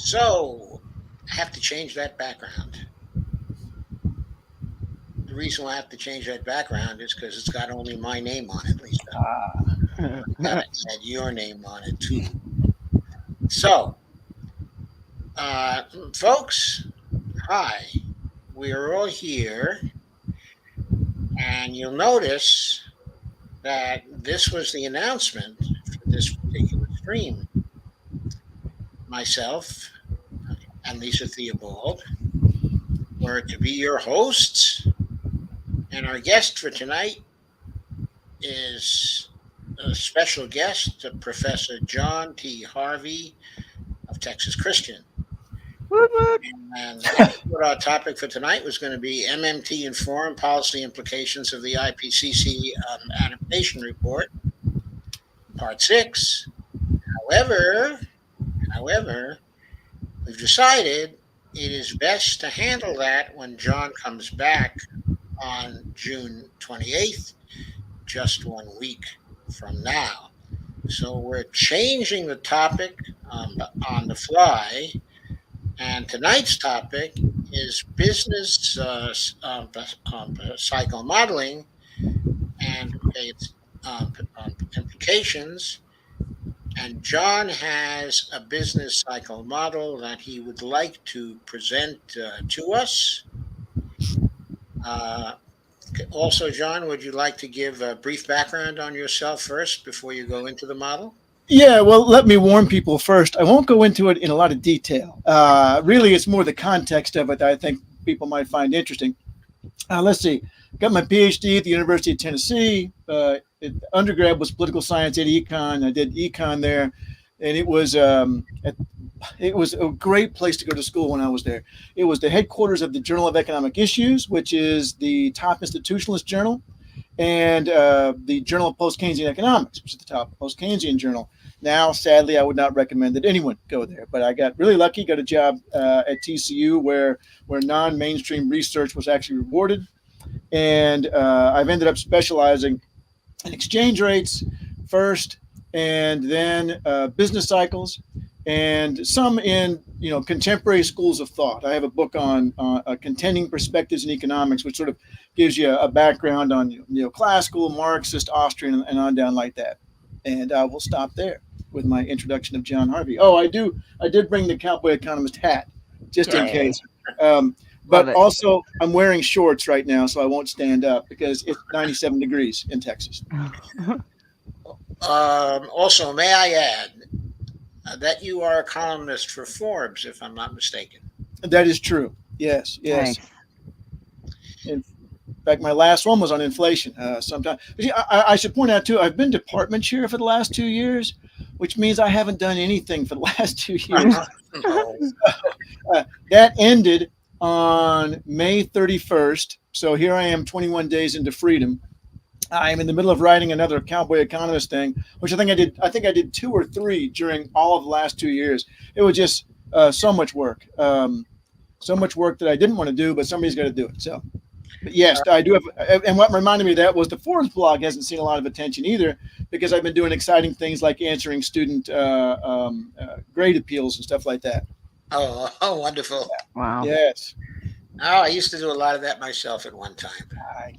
So, I have to change that background. The reason why I have to change that background is because it's got only my name on it, Lisa. Gotta add your name on it too. So, folks, hi. We are all here, and you'll notice that this was the announcement for this particular stream. Myself and Lisa Theobald were to be your hosts, and our guest for tonight is a special guest, Professor John T. Harvey of Texas Christian. And what our topic for tonight was going to be MMT-informed policy implications of the IPCC Adaptation Report, Part 6. However, we've decided it is best to handle that when John comes back on June 28th, just 1 week from now. So we're changing the topic on the fly, and tonight's topic is business cycle modeling and its implications. And John has a business cycle model that he would like to present to us. Also, John, would you like to give a brief background on yourself first before you go into the model? Yeah, well, let me warn people first. I won't go into it in a lot of detail. Really, it's more the context of it that I think people might find interesting. Let's see. Got my PhD at the University of Tennessee. Undergrad was political science at econ. I did econ there, and it was a great place to go to school when I was there. It was the headquarters of the Journal of Economic Issues, which is the top institutionalist journal, and the Journal of Post-Keynesian Economics, which is the top post-Keynesian journal. Now, sadly, I would not recommend that anyone go there, but I got really lucky, got a job at TCU where non-mainstream research was actually rewarded, and I've ended up specializing in exchange rates first, and then business cycles, and some in contemporary schools of thought. I have a book on contending perspectives in economics, which sort of gives you a background on classical, Marxist, Austrian, and on down like that. And I will stop there with my introduction of John Harvey. Oh, I did bring the cowboy economist hat just in case. But also, I'm wearing shorts right now, so I won't stand up because it's 97 degrees in Texas. Also, may I add that you are a columnist for Forbes, if I'm not mistaken. That is true. Yes. Nice. In fact, my last one was on inflation. Sometime I should point out too, I've been department chair for the last 2 years, which means I haven't done anything for the last 2 years. That ended on May 31st. So here I am 21 days into freedom. I'm in the middle of writing another cowboy economist thing, which I think I did 2 or 3 during all of the last 2 years. It was just so much work that I didn't want to do, but somebody's got to do it. So, but yes, I do have. And what reminded me of that was the Forbes blog hasn't seen a lot of attention either, because I've been doing exciting things like answering student grade appeals and stuff like that. Oh, wonderful. Wow. Yes. Oh, I used to do a lot of that myself at one time.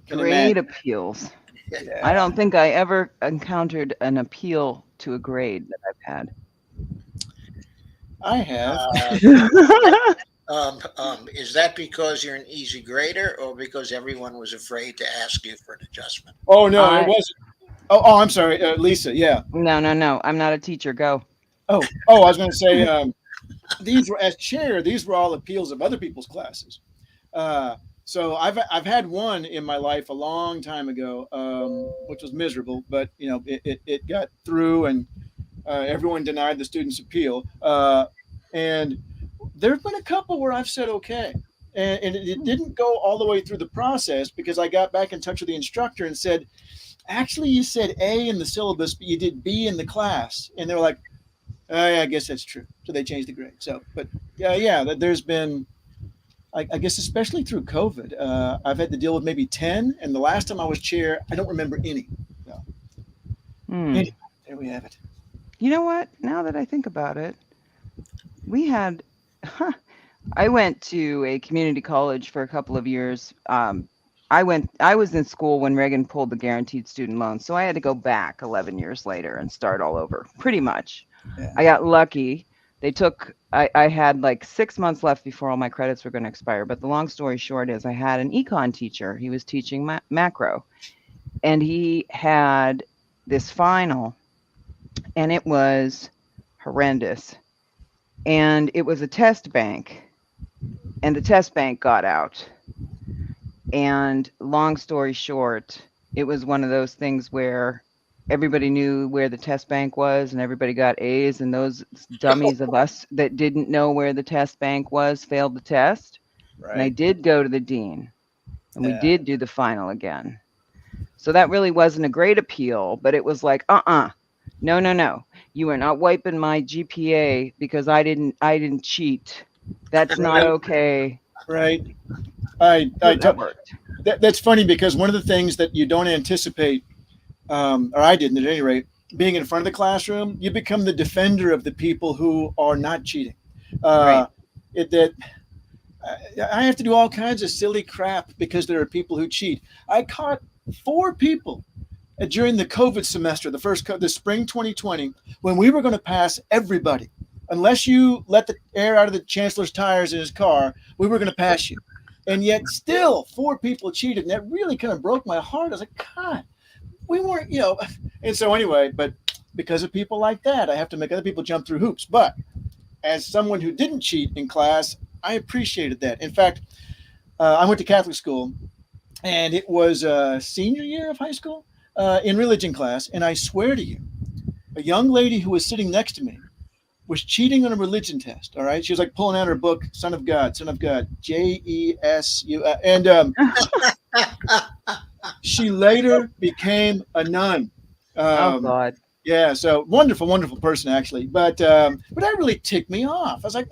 Grade appeals. Yeah. I don't think I ever encountered an appeal to a grade that I've had. I have. Is that because you're an easy grader, or because everyone was afraid to ask you for an adjustment? Oh no, it wasn't. Oh, I'm sorry, Lisa. Yeah. No. I'm not a teacher. Go. I was going to say, these were, as chair, these were all appeals of other people's classes. So I've had one in my life a long time ago, which was miserable, but it got through, and everyone denied the student's appeal. And there've been a couple where I've said okay, and it didn't go all the way through the process because I got back in touch with the instructor and said, actually, you said A in the syllabus, but you did B in the class, and they were like, yeah, I guess that's true. So they changed the grade. So, but there's been, I guess, especially through COVID, I've had to deal with maybe 10. And the last time I was chair, I don't remember any. So, anyway, there we have it. You know what? Now that I think about it, we had, I went to a community college for a couple of years. I was in school when Reagan pulled the guaranteed student loan. So I had to go back 11 years later and start all over, pretty much. Yeah. I got lucky. I had like 6 months left before all my credits were going to expire. But the long story short is I had an econ teacher. He was teaching macro, and he had this final, and it was horrendous. And it was a test bank, and the test bank got out. And long story short, it was one of those things where everybody knew where the test bank was and everybody got A's, and those dummies of us that didn't know where the test bank was failed the test. Right. And I did go to the dean, and we did do the final again. So that really wasn't a great appeal, but it was like, no. You are not wiping my GPA because I didn't cheat. That's not okay. Right. That's funny because one of the things that you don't anticipate, or I didn't at any rate, being in front of the classroom, you become the defender of the people who are not cheating. Right. I have to do all kinds of silly crap because there are people who cheat. I caught 4 people during the COVID semester, the spring 2020, when we were going to pass everybody. Unless you let the air out of the chancellor's tires in his car, we were going to pass you. And yet still 4 people cheated. And that really kind of broke my heart. I was like, God, we weren't, And so anyway, but because of people like that, I have to make other people jump through hoops. But as someone who didn't cheat in class, I appreciated that. In fact, I went to Catholic school, and it was senior year of high school in religion class. And I swear to you, a young lady who was sitting next to me was cheating on a religion test. All right. She was like pulling out her book, Son of God, Jesu. And she later became a nun. Oh, God. Yeah. So wonderful, wonderful person, actually. But that really ticked me off. I was like,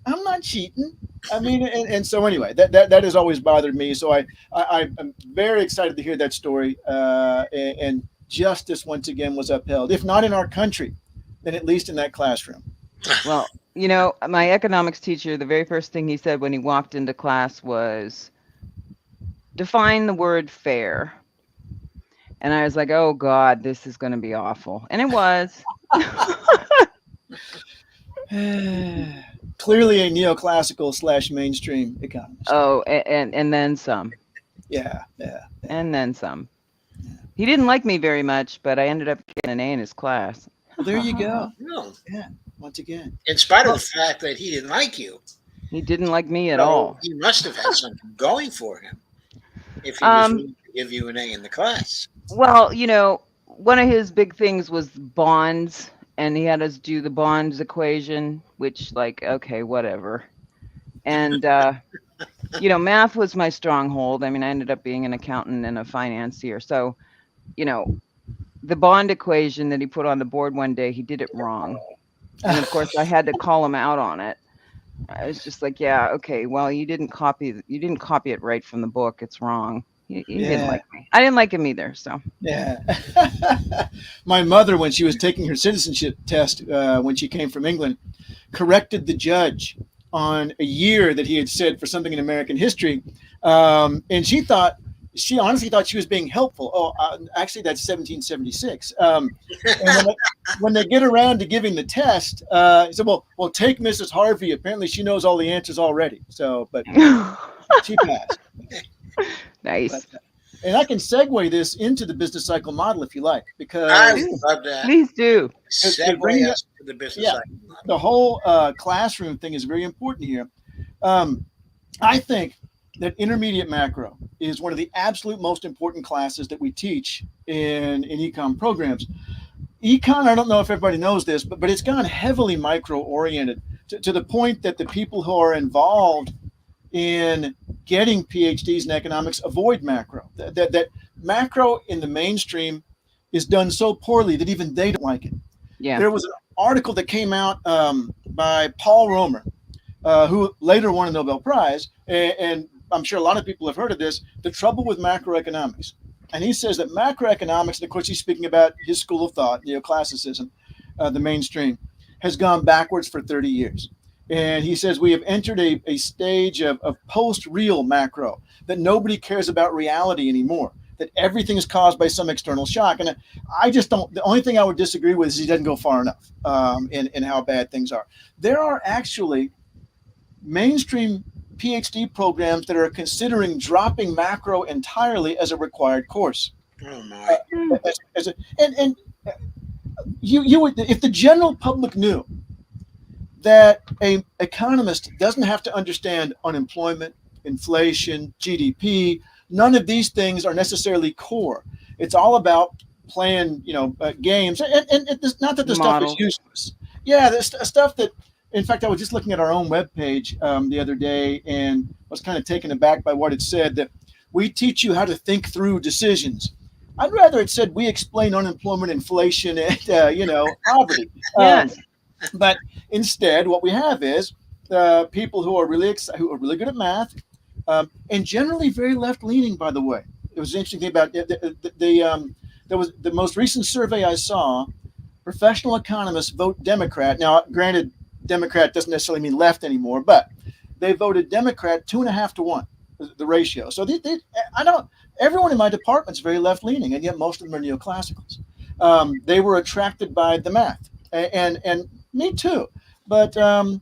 I'm not cheating. I mean, and so anyway, that has always bothered me. So I'm very excited to hear that story. And justice once again was upheld, if not in our country, then at least in that classroom. Well, my economics teacher, the very first thing he said when he walked into class was, define the word fair. And I was like, oh, God, this is going to be awful. And it was. Clearly a neoclassical / mainstream economist. Oh, and then some. Yeah. And then some. Yeah. He didn't like me very much, but I ended up getting an A in his class. Well, there you go. No. Yeah, once again. In spite of the fact that he didn't like you. He didn't like me at all. He must have had something going for him if he was willing to give you an A in the class. Well, one of his big things was bonds, and he had us do the bonds equation, which, okay, whatever. And, math was my stronghold. I mean, I ended up being an accountant and a financier. So, the bond equation that he put on the board one day, he did it wrong. And of course I had to call him out on it. I was just like, yeah, okay, well, you didn't copy it right from the book. It's wrong. He didn't like me. I didn't like him either. So yeah. My mother, when she was taking her citizenship test, when she came from England, corrected the judge on a year that he had said for something in American history. And she honestly thought she was being helpful. Oh, actually, that's 1776. And when they get around to giving the test, he said, well, take Mrs. Harvey. Apparently, she knows all the answers already. So, but she passed. Nice. And I can segue this into the business cycle model if you like, because I would love that. Please do. Segue us to the business Yeah. cycle model. The whole classroom thing is very important here. I think that intermediate macro is one of the absolute most important classes that we teach in econ programs. Econ, I don't know if everybody knows this, but it's gone heavily micro-oriented to the point that the people who are involved in getting PhDs in economics avoid macro. That macro in the mainstream is done so poorly that even they don't like it. Yeah. There was an article that came out by Paul Romer, who later won a Nobel Prize, and I'm sure a lot of people have heard of this, The Trouble with Macroeconomics. And he says that macroeconomics, and of course he's speaking about his school of thought, neoclassicism, the mainstream, has gone backwards for 30 years. And he says we have entered a stage of post-real macro, that nobody cares about reality anymore, that everything is caused by some external shock. And I just don't, the only thing I would disagree with is he doesn't go far enough in how bad things are. There are actually mainstream PhD programs that are considering dropping macro entirely as a required course. Oh my! You would, if the general public knew that an economist doesn't have to understand unemployment, inflation, GDP, none of these things are necessarily core. It's all about playing, games, and it's not that the stuff is useless. Yeah, the stuff that. In fact, I was just looking at our own webpage the other day and was kind of taken aback by what it said, that we teach you how to think through decisions. I'd rather it said we explain unemployment, inflation, and, poverty. Yes. But instead, what we have is people who are really good at math and generally very left-leaning, by the way. It was an interesting thing about there was the most recent survey I saw, professional economists vote Democrat. Now, granted, Democrat doesn't necessarily mean left anymore, but they voted Democrat 2.5 to 1, the ratio. So everyone in my department's very left-leaning, and yet most of them are neoclassicals. They were attracted by the math, and me too. But there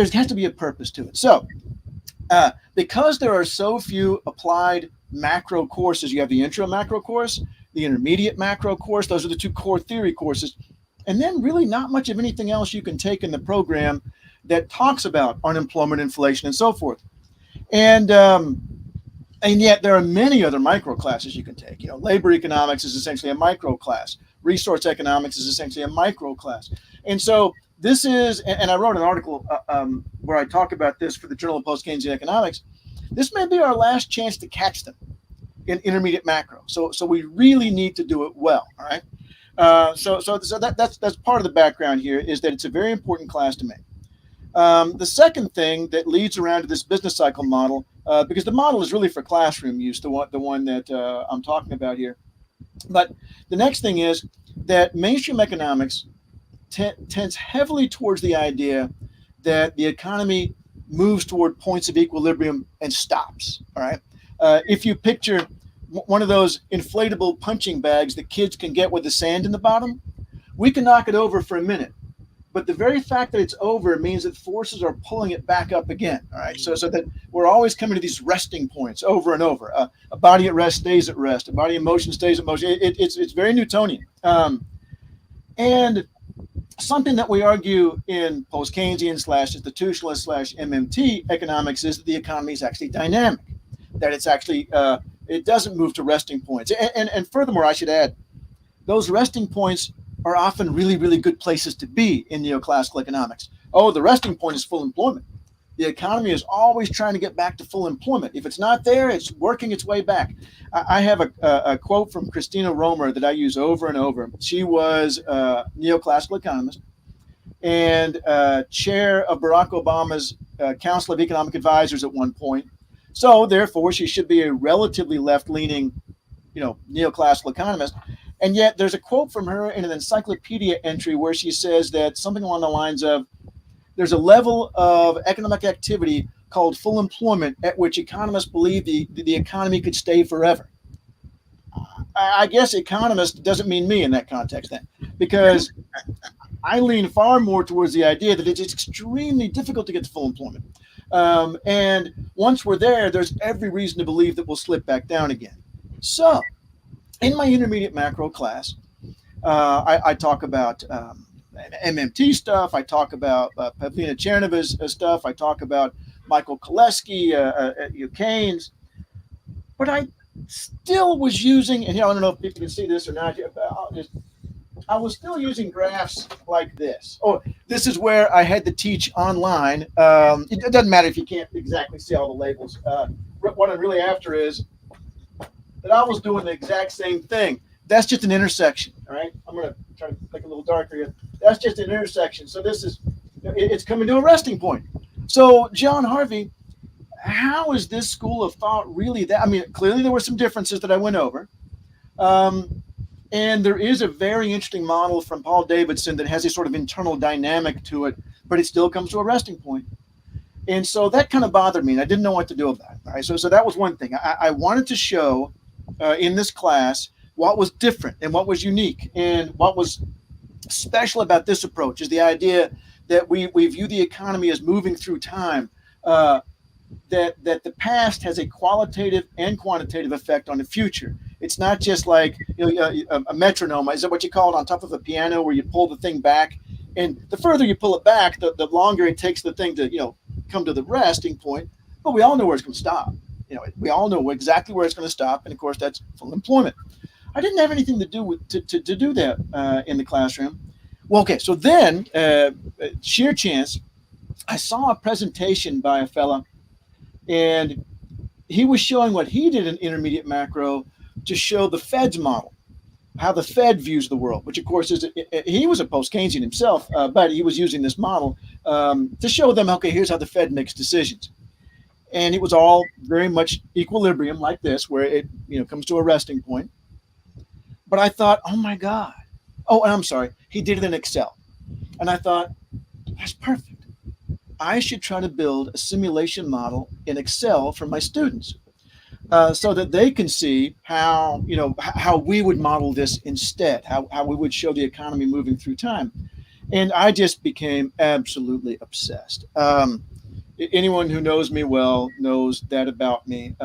has to be a purpose to it. So because there are so few applied macro courses, you have the intro macro course, the intermediate macro course. Those are the two core theory courses. And then really not much of anything else you can take in the program that talks about unemployment, inflation, and so forth. And yet there are many other micro classes you can take. Labor economics is essentially a micro class. Resource economics is essentially a micro class. And so this is, and I wrote an article where I talk about this for the Journal of Post-Keynesian Economics. This may be our last chance to catch them in intermediate macro. So we really need to do it well, all right? So that's part of the background here, is that it's a very important class to make. The second thing that leads around to this business cycle model, because the model is really for classroom use, the one that I'm talking about here. But the next thing is that mainstream economics tends heavily towards the idea that the economy moves toward points of equilibrium and stops. All right. If you picture one of those inflatable punching bags that kids can get with the sand in the bottom, we can knock it over for a minute. But the very fact that it's over means that forces are pulling it back up again. All right. So that we're always coming to these resting points over and over. A body at rest stays at rest. A body in motion stays in motion. It's very Newtonian. And something that we argue in post-Keynesian / institutionalist / MMT economics is that the economy is actually dynamic, that it's actually it doesn't move to resting points. And furthermore, I should add, those resting points are often really, really good places to be in neoclassical economics. Oh, the resting point is full employment. The economy is always trying to get back to full employment. If it's not there, it's working its way back. I have a quote from Christina Romer that I use over and over. She was a neoclassical economist and chair of Barack Obama's Council of Economic Advisors at one point. So therefore, she should be a relatively left-leaning, neoclassical economist. And yet there's a quote from her in an encyclopedia entry where she says that something along the lines of, there's a level of economic activity called full employment at which economists believe the economy could stay forever. I guess economist doesn't mean me in that context then, because I lean far more towards the idea that it's extremely difficult to get to full employment. And once we're there, there's every reason to believe that we'll slip back down again. So in my intermediate macro class, I talk about MMT stuff. I talk about Pavlina Chernova's stuff. I talk about Michael Koleski, Keynes. But I still was using, and I don't know if people can see this or not. I was still using graphs like this. Oh, this is where I had to teach online. It doesn't matter if you can't exactly see all the labels. What I'm really after is that I was doing the exact same thing. That's just an intersection, all right? I'm going to try to make it a little darker here. That's just an intersection. So it's coming to a resting point. So John Harvey, how is this school of thought really that? I mean, clearly there were some differences that I went over. And there is a very interesting model from Paul Davidson that has a sort of internal dynamic to it, but it still comes to a resting point. And so that kind of bothered me, and I didn't know what to do about it. Right? So that was one thing. I wanted to show in this class what was different and what was unique and what was special about this approach is the idea that we view the economy as moving through time, that the past has a qualitative and quantitative effect on the future. It's not just like a metronome. Is that what you call it, on top of a piano, where you pull the thing back? And the further you pull it back, the longer it takes the thing to come to the resting point. But we all know where it's going to stop. We all know exactly where it's going to stop, and of course that's full employment. I didn't have anything to do with to do that in the classroom. Well, okay, so then sheer chance, I saw a presentation by a fella, and he was showing what he did in intermediate macro to show the Fed's model, how the Fed views the world, which of course he was a post-Keynesian himself, but he was using this model to show them, okay, here's how the Fed makes decisions. And it was all very much equilibrium like this, where it comes to a resting point. But I thought, oh my God. Oh, and I'm sorry, he did it in Excel. And I thought, that's perfect. I should try to build a simulation model in Excel for my students. So that they can see how we would model this instead, how we would show the economy moving through time. And I just became absolutely obsessed. Anyone who knows me well knows that about me.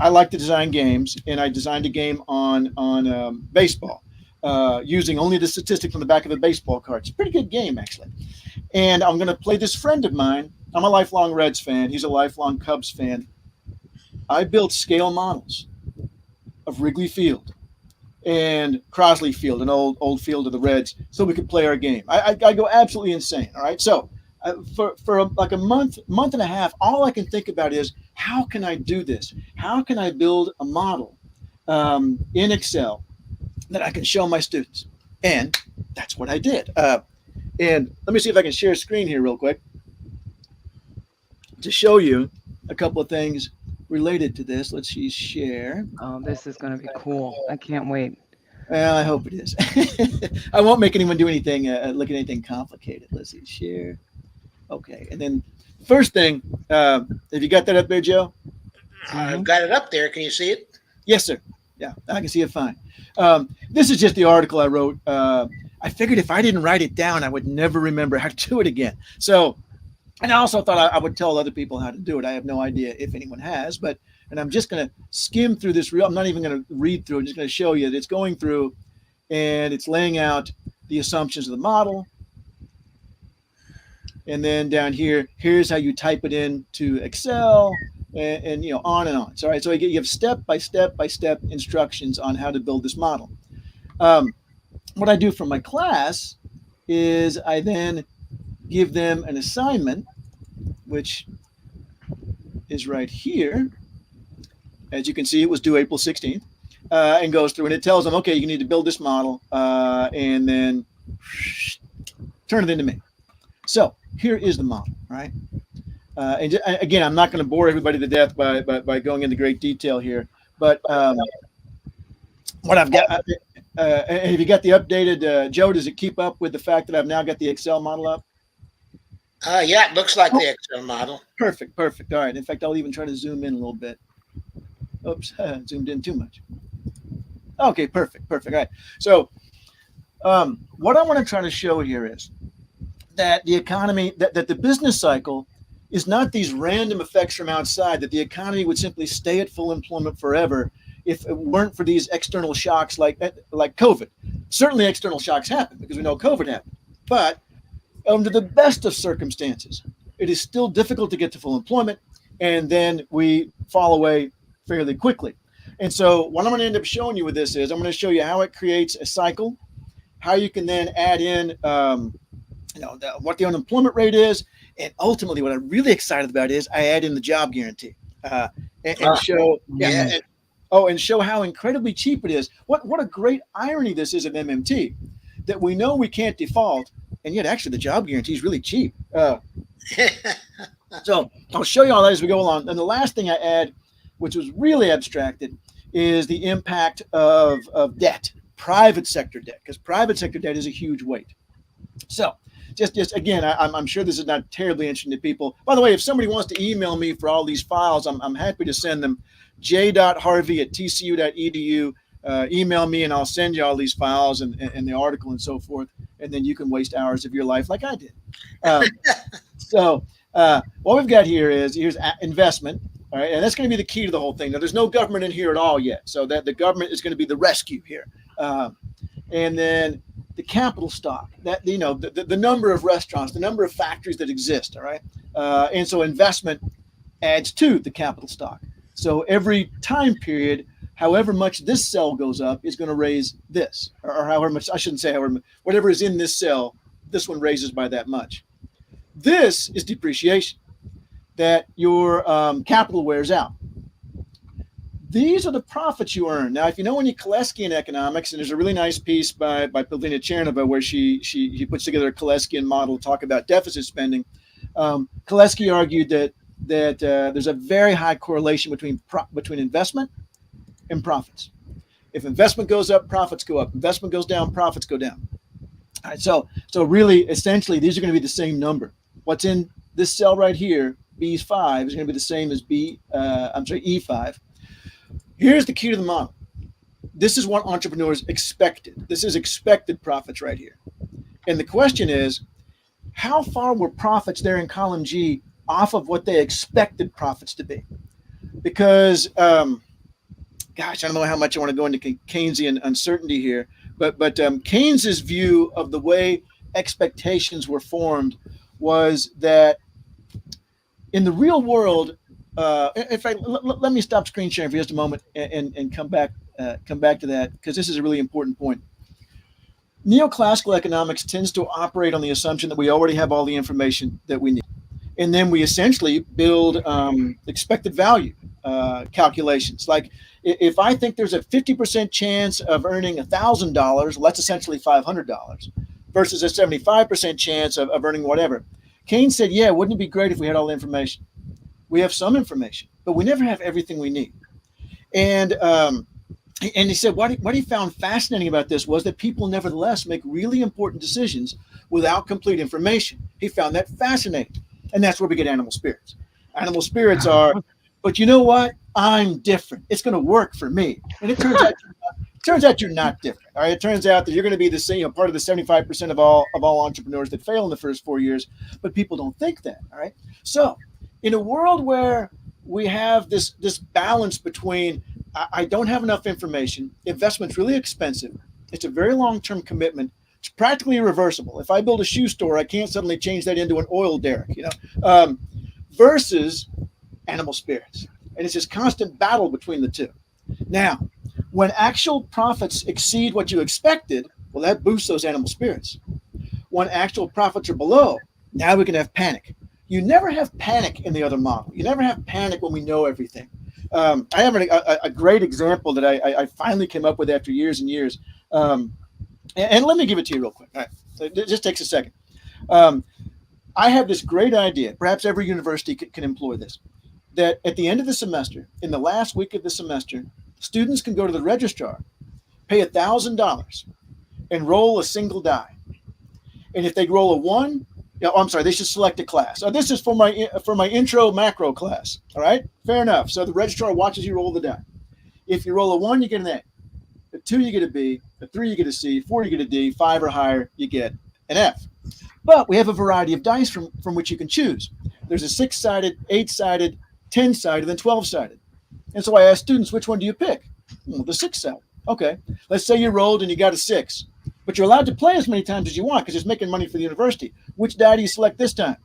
I like to design games, and I designed a game on baseball using only the statistics on the back of the baseball card. It's a pretty good game, actually. And I'm going to play this friend of mine. I'm a lifelong Reds fan. He's a lifelong Cubs fan. I built scale models of Wrigley Field and Crosley Field, an old field of the Reds, so we could play our game. I go absolutely insane. All right. So for like a month and a half, all I can think about is, how can I do this? How can I build a model in Excel that I can show my students? And that's what I did. And let me see if I can share a screen here real quick to show you a couple of things related to this. Let's see, share. Oh, this is going to be cool. I can't wait. Well, I hope it is. I won't make anyone do anything, look at anything complicated. Let's see, share. Okay, and then first thing, have you got that up there, Joe? I've got it up there. Can you see it? Yes, sir. Yeah, I can see it fine. This is just the article I wrote. I figured if I didn't write it down, I would never remember how to do it again. So, and I also thought I would tell other people how to do it. I have no idea if anyone has, and I'm just going to skim through this. I'm not even going to read through. I'm just going to show you that it's going through, and it's laying out the assumptions of the model. And then down here, here's how you type it into Excel, and on and on. So, all right, so you have step by step instructions on how to build this model. What I do for my class is I then give them an assignment, which is right here. As you can see, it was due April 16th, and goes through, and it tells them, okay, you need to build this model, and then turn it into me. So here is the model, right? And again, I'm not going to bore everybody to death by going into great detail here, but what I've got, have you got the updated, Joe, does it keep up with the fact that I've now got the Excel model up? Yeah, it looks like the Excel model. Perfect. All right. In fact, I'll even try to zoom in a little bit. Oops, zoomed in too much. Okay, perfect. All right. So what I want to try to show here is that the economy, that the business cycle is not these random effects from outside, that the economy would simply stay at full employment forever if it weren't for these external shocks like COVID. Certainly external shocks happen because we know COVID happened. But under the best of circumstances, it is still difficult to get to full employment, and then we fall away fairly quickly. And so what I'm going to end up showing you with this is I'm going to show you how it creates a cycle, how you can then add in what the unemployment rate is, and ultimately what I'm really excited about is I add in the job guarantee and show and show how incredibly cheap it is. What a great irony this is of MMT, that we know we can't default, and yet actually the job guarantee is really cheap. So I'll show you all that as we go along. And the last thing I add, which was really abstracted, is the impact of debt, private sector debt, because private sector debt is a huge weight. So just again, I'm sure this is not terribly interesting to people. By the way, if somebody wants to email me for all these files, I'm happy to send them. j.harvey@tcu.edu. Email me and I'll send you all these files and the article and so forth. And then you can waste hours of your life like I did. So what we've got here here's investment. All right, and that's going to be the key to the whole thing. Now, there's no government in here at all yet, so that the government is going to be the rescue here. And then the capital stock, that the number of restaurants, the number of factories that exist. All right, and so investment adds to the capital stock. So every time period, however much this cell goes up is going to raise this, or however much, I shouldn't say however much, whatever is in this cell, this one raises by that much. This is depreciation, that your capital wears out. These are the profits you earn. Now, if you know any Koleskian economics, and there's a really nice piece by Pavlina Chernova where she puts together a Koleskian model to talk about deficit spending. Koleski argued that there's a very high correlation between investment and profits. If investment goes up, profits go up. Investment goes down, profits go down. All right, so really, essentially, these are going to be the same number. What's in this cell right here, B5, is going to be the same as E5. Here's the key to the model. This is what entrepreneurs expected. This is expected profits right here. And the question is, how far were profits there in column G off of what they expected profits to be? Because, I don't know how much I want to go into Keynesian uncertainty here, but Keynes's view of the way expectations were formed was that in the real world, in fact, let me stop screen sharing for just a moment and come back to that, because this is a really important point. Neoclassical economics tends to operate on the assumption that we already have all the information that we need. And then we essentially build expected value calculations. Like if I think there's a 50% chance of earning $1,000, well, that's essentially $500 versus a 75% chance of earning whatever. Keynes said, yeah, wouldn't it be great if we had all the information? We have some information, but we never have everything we need. And he said what he found fascinating about this was that people nevertheless make really important decisions without complete information. He found that fascinating. And that's where we get animal spirits. Animal spirits are, but you know what? I'm different. It's going to work for me. And it turns out you're not different. All right. It turns out that you're going to be the same, part of the 75% of all entrepreneurs that fail in the first 4 years, but people don't think that. All right. So in a world where we have this balance between I don't have enough information, investment's really expensive, it's a very long-term commitment, it's practically irreversible. If I build a shoe store, I can't suddenly change that into an oil derrick, versus animal spirits. And it's this constant battle between the two. Now, when actual profits exceed what you expected, well, that boosts those animal spirits. When actual profits are below, now we can have panic. You never have panic in the other model. You never have panic when we know everything. I have a great example that I finally came up with after years and years. And let me give it to you real quick. All right. So it just takes a second. I have this great idea. Perhaps every university can employ this. That at the end of the semester, in the last week of the semester, students can go to the registrar, pay $1,000, and roll a single die. And if they roll a 1, they should select a class. This is for my intro macro class. All right, fair enough. So the registrar watches you roll the die. If you roll a 1, you get an A. A 2, you get a B. A 3, you get a C. 4, you get a D. 5 or higher, you get an F. But we have a variety of dice from which you can choose. There's a 6-sided, 8-sided, 10-sided, and 12-sided. And so I ask students, which one do you pick? Well, the 6 side. Okay. Let's say you rolled and you got a 6, but you're allowed to play as many times as you want because it's making money for the university. Which die do you select this time?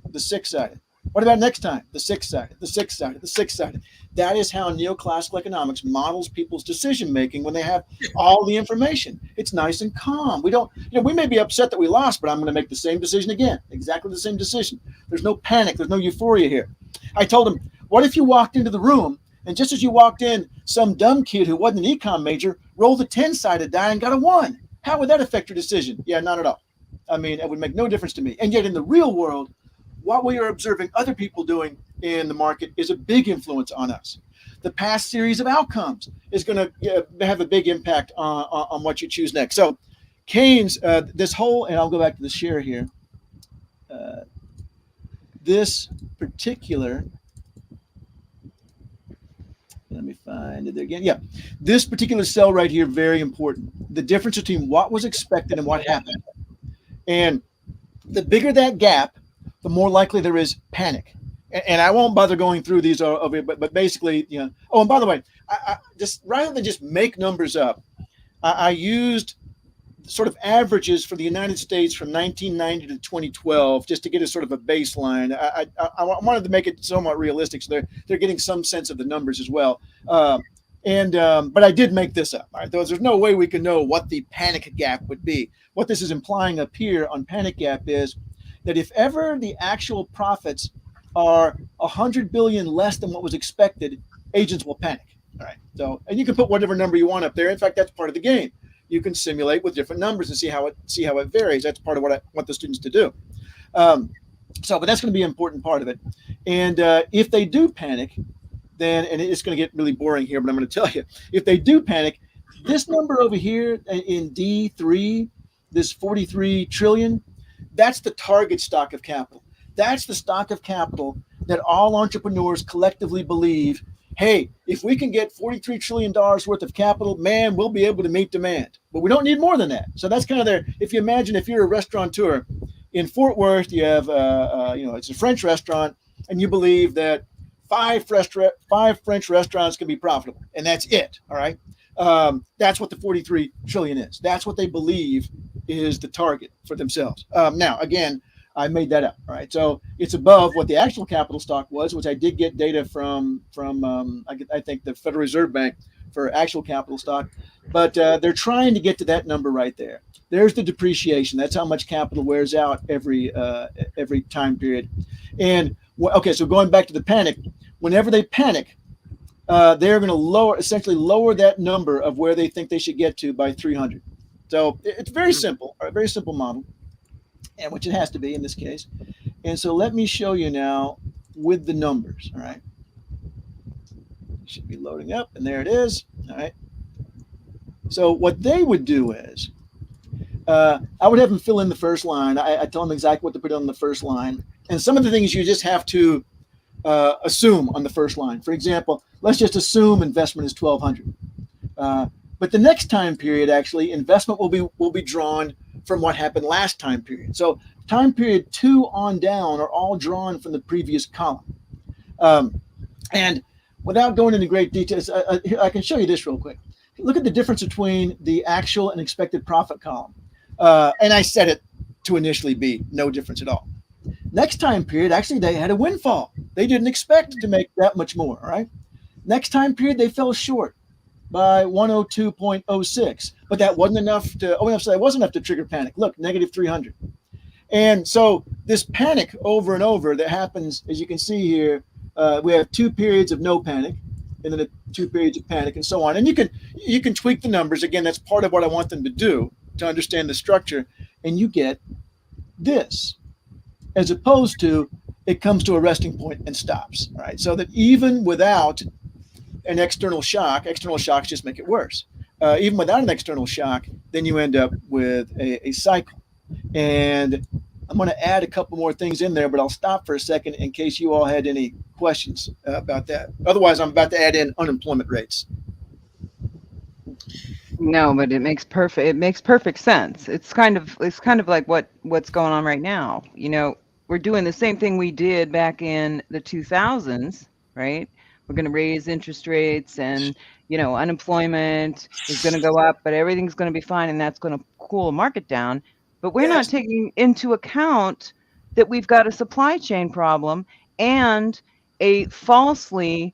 The 6-sided. What about next time? The 6-sided, the 6-sided, the 6-sided. That is how neoclassical economics models people's decision making when they have all the information. It's nice and calm. We don't, we may be upset that we lost, but I'm going to make the same decision again. Exactly the same decision. There's no panic. There's no euphoria here. I told him, what if you walked into the room and just as you walked in, some dumb kid who wasn't an econ major rolled a 10-sided die and got a 1? How would that affect your decision? Yeah, not at all. I mean, it would make no difference to me. And yet in the real world, what we are observing other people doing in the market is a big influence on us. The past series of outcomes is going to have a big impact on what you choose next. So Keynes, this whole, and I'll go back to the share here. This particular, let me find it again. Yeah, this particular cell right here, very important. The difference between what was expected and what happened. And the bigger that gap, the more likely there is panic. And I won't bother going through these over here, but basically, Oh, and by the way, I just rather than just make numbers up, I used sort of averages for the United States from 1990 to 2012 just to get a sort of a baseline. I wanted to make it somewhat realistic, so they're getting some sense of the numbers as well. But I did make this up. All right, there's no way we can know what the panic gap would be. What this is implying up here on panic gap is that if ever the actual profits are 100 billion less than what was expected, agents will panic. All right. So, and you can put whatever number you want up there. In fact, that's part of the game. You can simulate with different numbers and see how it varies. That's part of what I want the students to do. But that's going to be an important part of it. And if they do panic, then, and it's going to get really boring here, but I'm going to tell you, if they do panic, this number over here in D3, this 43 trillion, that's the target stock of capital. That's the stock of capital that all entrepreneurs collectively believe, hey, if we can get $43 trillion worth of capital, man, we'll be able to meet demand. But we don't need more than that. So that's kind of there. If you imagine if you're a restaurateur in Fort Worth, you have, it's a French restaurant, and you believe that five French restaurants can be profitable, and that's it. All right. That's what the 43 trillion is. That's what they believe is the target for themselves. Now, again, I made that up. All right. So it's above what the actual capital stock was, which I did get data from I think the Federal Reserve Bank for actual capital stock. But they're trying to get to that number right there. There's the depreciation. That's how much capital wears out every time period. And okay, so going back to the panic, whenever they panic, they're going to essentially lower that number of where they think they should get to by 300. So it's very simple, a very simple model, and which it has to be in this case. And so let me show you now with the numbers. All right, it should be loading up, and there it is. All right. So what they would do is, I would have them fill in the first line. I tell them exactly what to put on the first line, and some of the things you just have to assume on the first line. For example, let's just assume investment is 1,200. But the next time period, actually, investment will be drawn from what happened last time period. So time period 2 on down are all drawn from the previous column. And without going into great details, I can show you this real quick. Look at the difference between the actual and expected profit column. And I set it to initially be no difference at all. Next time period, actually, they had a windfall. They didn't expect to make that much more, all right? Next time period, they fell short by 102.06, but that wasn't enough to, it wasn't enough to trigger panic. Look, negative 300. And so this panic over and over that happens, as you can see here, we have 2 periods of no panic, and then 2 periods of panic, and so on. And you can tweak the numbers. Again, that's part of what I want them to do to understand the structure, and you get this, as opposed to it comes to a resting point and stops. All right, so that even without an external shocks just make it worse. Even without an external shock, then you end up with a cycle. And I'm going to add a couple more things in there, but I'll stop for a second in case you all had any questions about that. Otherwise, I'm about to add in unemployment rates. No, but it makes perfect sense. It's kind of like what's going on right now. We're doing the same thing we did back in the 2000s, right? we're going to raise interest rates, and unemployment is going to go up, but everything's going to be fine, and that's going to cool the market down. But we're not taking into account that we've got a supply chain problem and a false narrative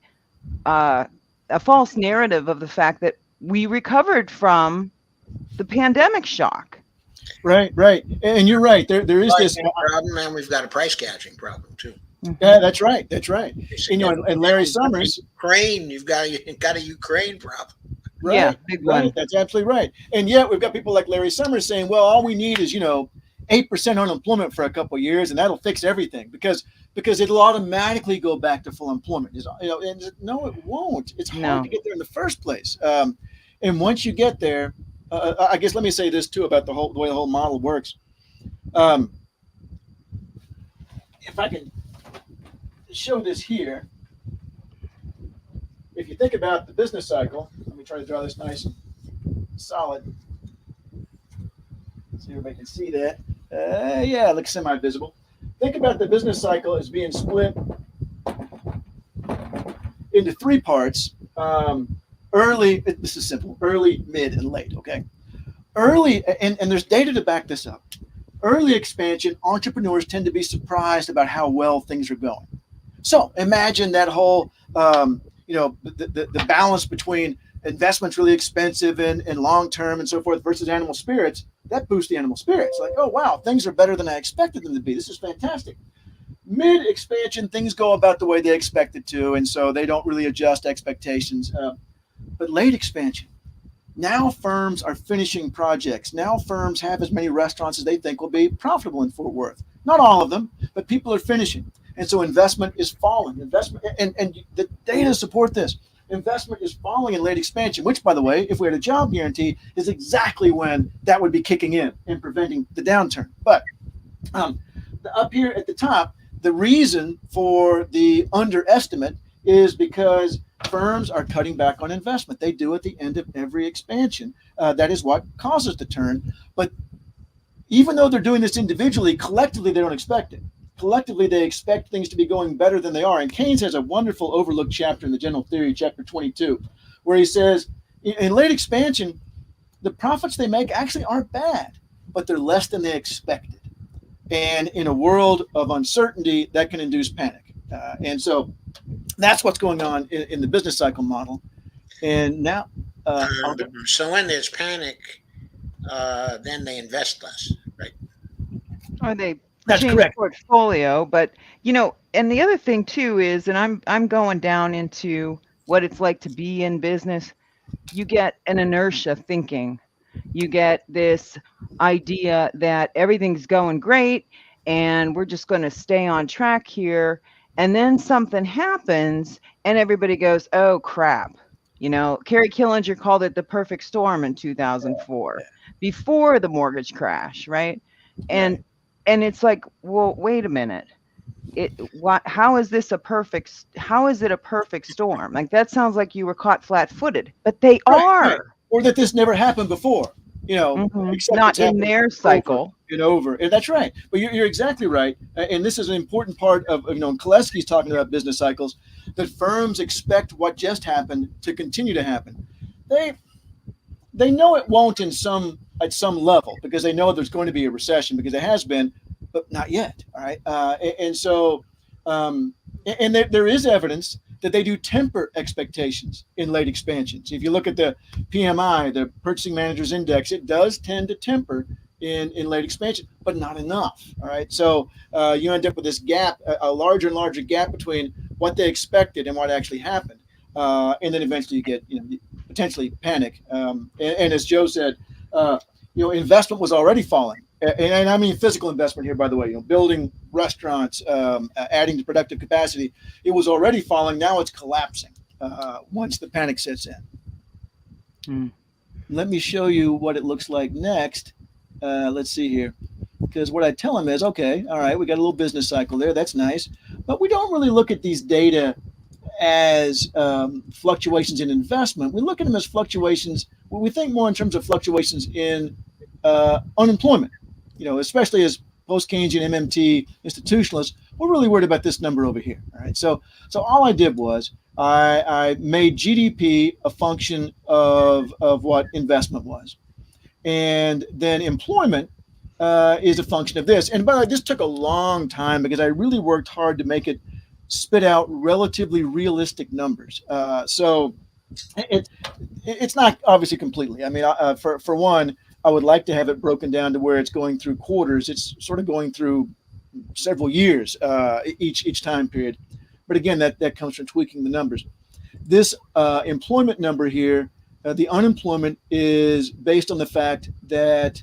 of the fact that we recovered from the pandemic shock. Right. And you're right. There is this problem, and we've got a price gouging problem too. Yeah, that's right. And Larry Summers, Ukraine, you've got a Ukraine problem. Right, yeah, big one. Right. That's absolutely right. And yet we've got people like Larry Summers saying, well, all we need is 8% unemployment for a couple of years, and that'll fix everything because it'll automatically go back to full employment. And no, it won't. It's hard to get there in the first place. And once you get there, I guess let me say this too about the way the whole model works. If I can show this here, if you think about the business cycle, let me try to draw this nice and solid. So everybody can see that. Yeah, it looks semi-visible. Think about the business cycle as being split into three parts. Early, this is simple, early, mid, and late, okay? Early, and there's data to back this up. Early expansion, entrepreneurs tend to be surprised about how well things are going. So imagine that whole, the balance between investment's really expensive and long-term and so forth versus animal spirits. That boosts the animal spirits. Like, oh, wow, things are better than I expected them to be. This is fantastic. Mid-expansion, things go about the way they expected to, and so they don't really adjust expectations. But late expansion, now firms are finishing projects. Now firms have as many restaurants as they think will be profitable in Fort Worth. Not all of them, but people are finishing. And so investment is falling. Investment, and the data support this. Investment is falling in late expansion, which, by the way, if we had a job guarantee, is exactly when that would be kicking in and preventing the downturn. But up here at the top, the reason for the underestimate is because firms are cutting back on investment. They do at the end of every expansion. That is what causes the turn. But even though they're doing this individually, collectively, they don't expect it. Collectively, they expect things to be going better than they are. And Keynes has a wonderful overlooked chapter in the General Theory, chapter 22, where he says, in late expansion, the profits they make actually aren't bad, but they're less than they expected. And in a world of uncertainty, that can induce panic. And so that's what's going on in the business cycle model. And now, so when there's panic, then they invest less, right? Or they That's change correct. portfolio. But and the other thing too is, and I'm going down into what it's like to be in business. You get an inertia thinking. You get this idea that everything's going great and we're just going to stay on track here. And then something happens and everybody goes, oh, crap. Carrie Killinger called it the perfect storm in 2004, before the mortgage crash, right? And it's like, well, wait a minute. How is it a perfect storm? Like, that sounds like you were caught flat-footed, but they are. Right. Or that this never happened before, except not in their cycle. Over. And that's right. But you're exactly right. And this is an important part of, Kolesky's talking about business cycles, that firms expect what just happened to continue to happen. They know it won't at some level, because they know there's going to be a recession, because it has been, but not yet. All right. And there is evidence that they do temper expectations in late expansions. If you look at the PMI, the Purchasing Managers Index, it does tend to temper in late expansion, but not enough. All right. So you end up with this gap, a larger and larger gap between what they expected and what actually happened. And then eventually you get, potentially panic. And as Joe said, investment was already falling. And I mean physical investment here, by the way, building restaurants, adding to productive capacity. It was already falling. Now it's collapsing once the panic sets in. Let me show you what it looks like next. Let's see here. Because what I tell them is, okay, all right, we got a little business cycle there. That's nice. But we don't really look at these data as fluctuations in investment. We look at them as fluctuations. We think more in terms of fluctuations in unemployment. Especially as post-Keynesian MMT institutionalists, we're really worried about this number over here. All right. So all I did was I made GDP a function of what investment was. And then employment is a function of this. And by the way, this took a long time because I really worked hard to make it spit out relatively realistic numbers. So it's not obviously completely. I mean, for one, I would like to have it broken down to where it's going through quarters. It's sort of going through several years each time period. But again, that comes from tweaking the numbers. This employment number here, the unemployment is based on the fact that,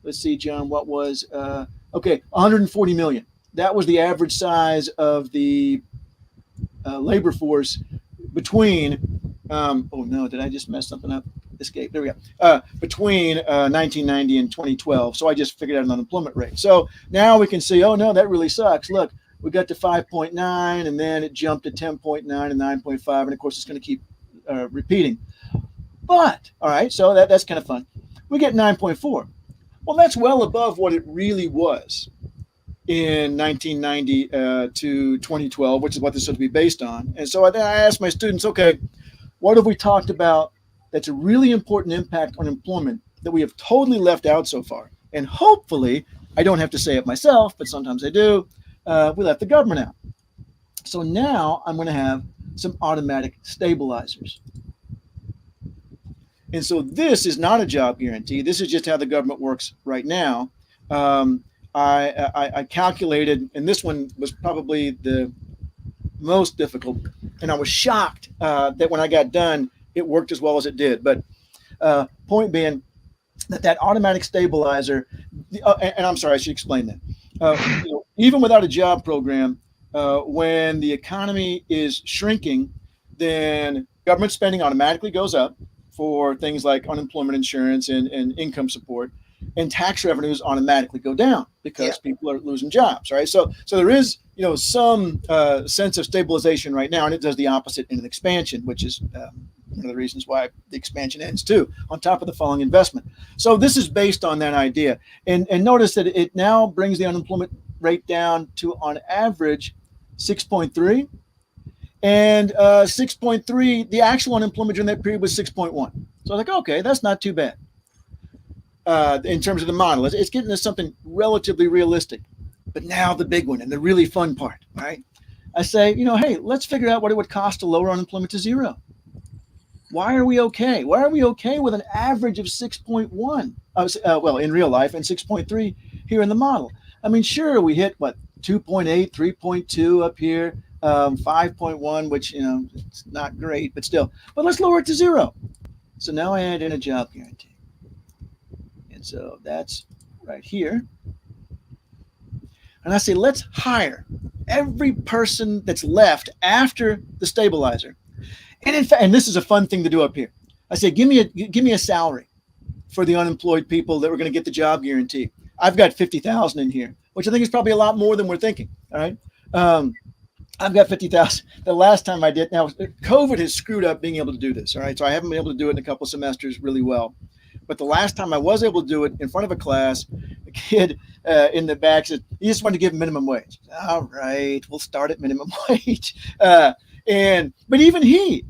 let's see, John, what was, 140 million. That was the average size of the labor force between, oh no, did I just mess something up? Escape, there we go. Between 1990 and 2012. So I just figured out an unemployment rate. So now we can see, oh no, that really sucks. Look, we got to 5.9 and then it jumped to 10.9 and 9.5. And of course, it's going to keep repeating. But, all right, so that's kind of fun. We get 9.4. Well, that's well above what it really was in 1990 to 2012, which is what this is supposed to be based on. And so I asked my students, okay, what have we talked about that's a really important impact on employment that we have totally left out so far? And hopefully, I don't have to say it myself, but sometimes I do, we left the government out. So now I'm going to have some automatic stabilizers. And so this is not a job guarantee. This is just how the government works right now. I calculated, and this one was probably the most difficult. And I was shocked that when I got done, it worked as well as it did. But point being that automatic stabilizer, and I'm sorry, I should explain that. Even without a job program, when the economy is shrinking, then government spending automatically goes up for things like unemployment insurance and income support, and tax revenues automatically go down because people are losing jobs, right? So there is, some sense of stabilization right now, and it does the opposite in an expansion, which is one of the reasons why the expansion ends too, on top of the falling investment. So this is based on that idea. And notice that it now brings the unemployment rate down to, on average, 6.3. And 6.3, the actual unemployment during that period was 6.1. So I was like, okay, that's not too bad. In terms of the model, it's getting to something relatively realistic. But now the big one and the really fun part, right? I say, hey, let's figure out what it would cost to lower unemployment to zero. Why are we okay? Why are we okay with an average of 6.1? Well, in real life, and 6.3 here in the model. I mean, sure, we hit, 2.8, 3.2 up here, 5.1, which, it's not great, but still. But let's lower it to zero. So now I add in a job guarantee. And so that's right here. And I say, let's hire every person that's left after the stabilizer. And in fact, and this is a fun thing to do up here. I say, give me a salary for the unemployed people that were going to get the job guarantee. I've got 50,000 in here, which I think is probably a lot more than we're thinking. All right. I've got 50,000. The last time I did, now COVID has screwed up being able to do this. All right. So I haven't been able to do it in a couple of semesters really well. But the last time I was able to do it in front of a class, a kid in the back said, he just wanted to give minimum wage. All right, we'll start at minimum wage. But even he,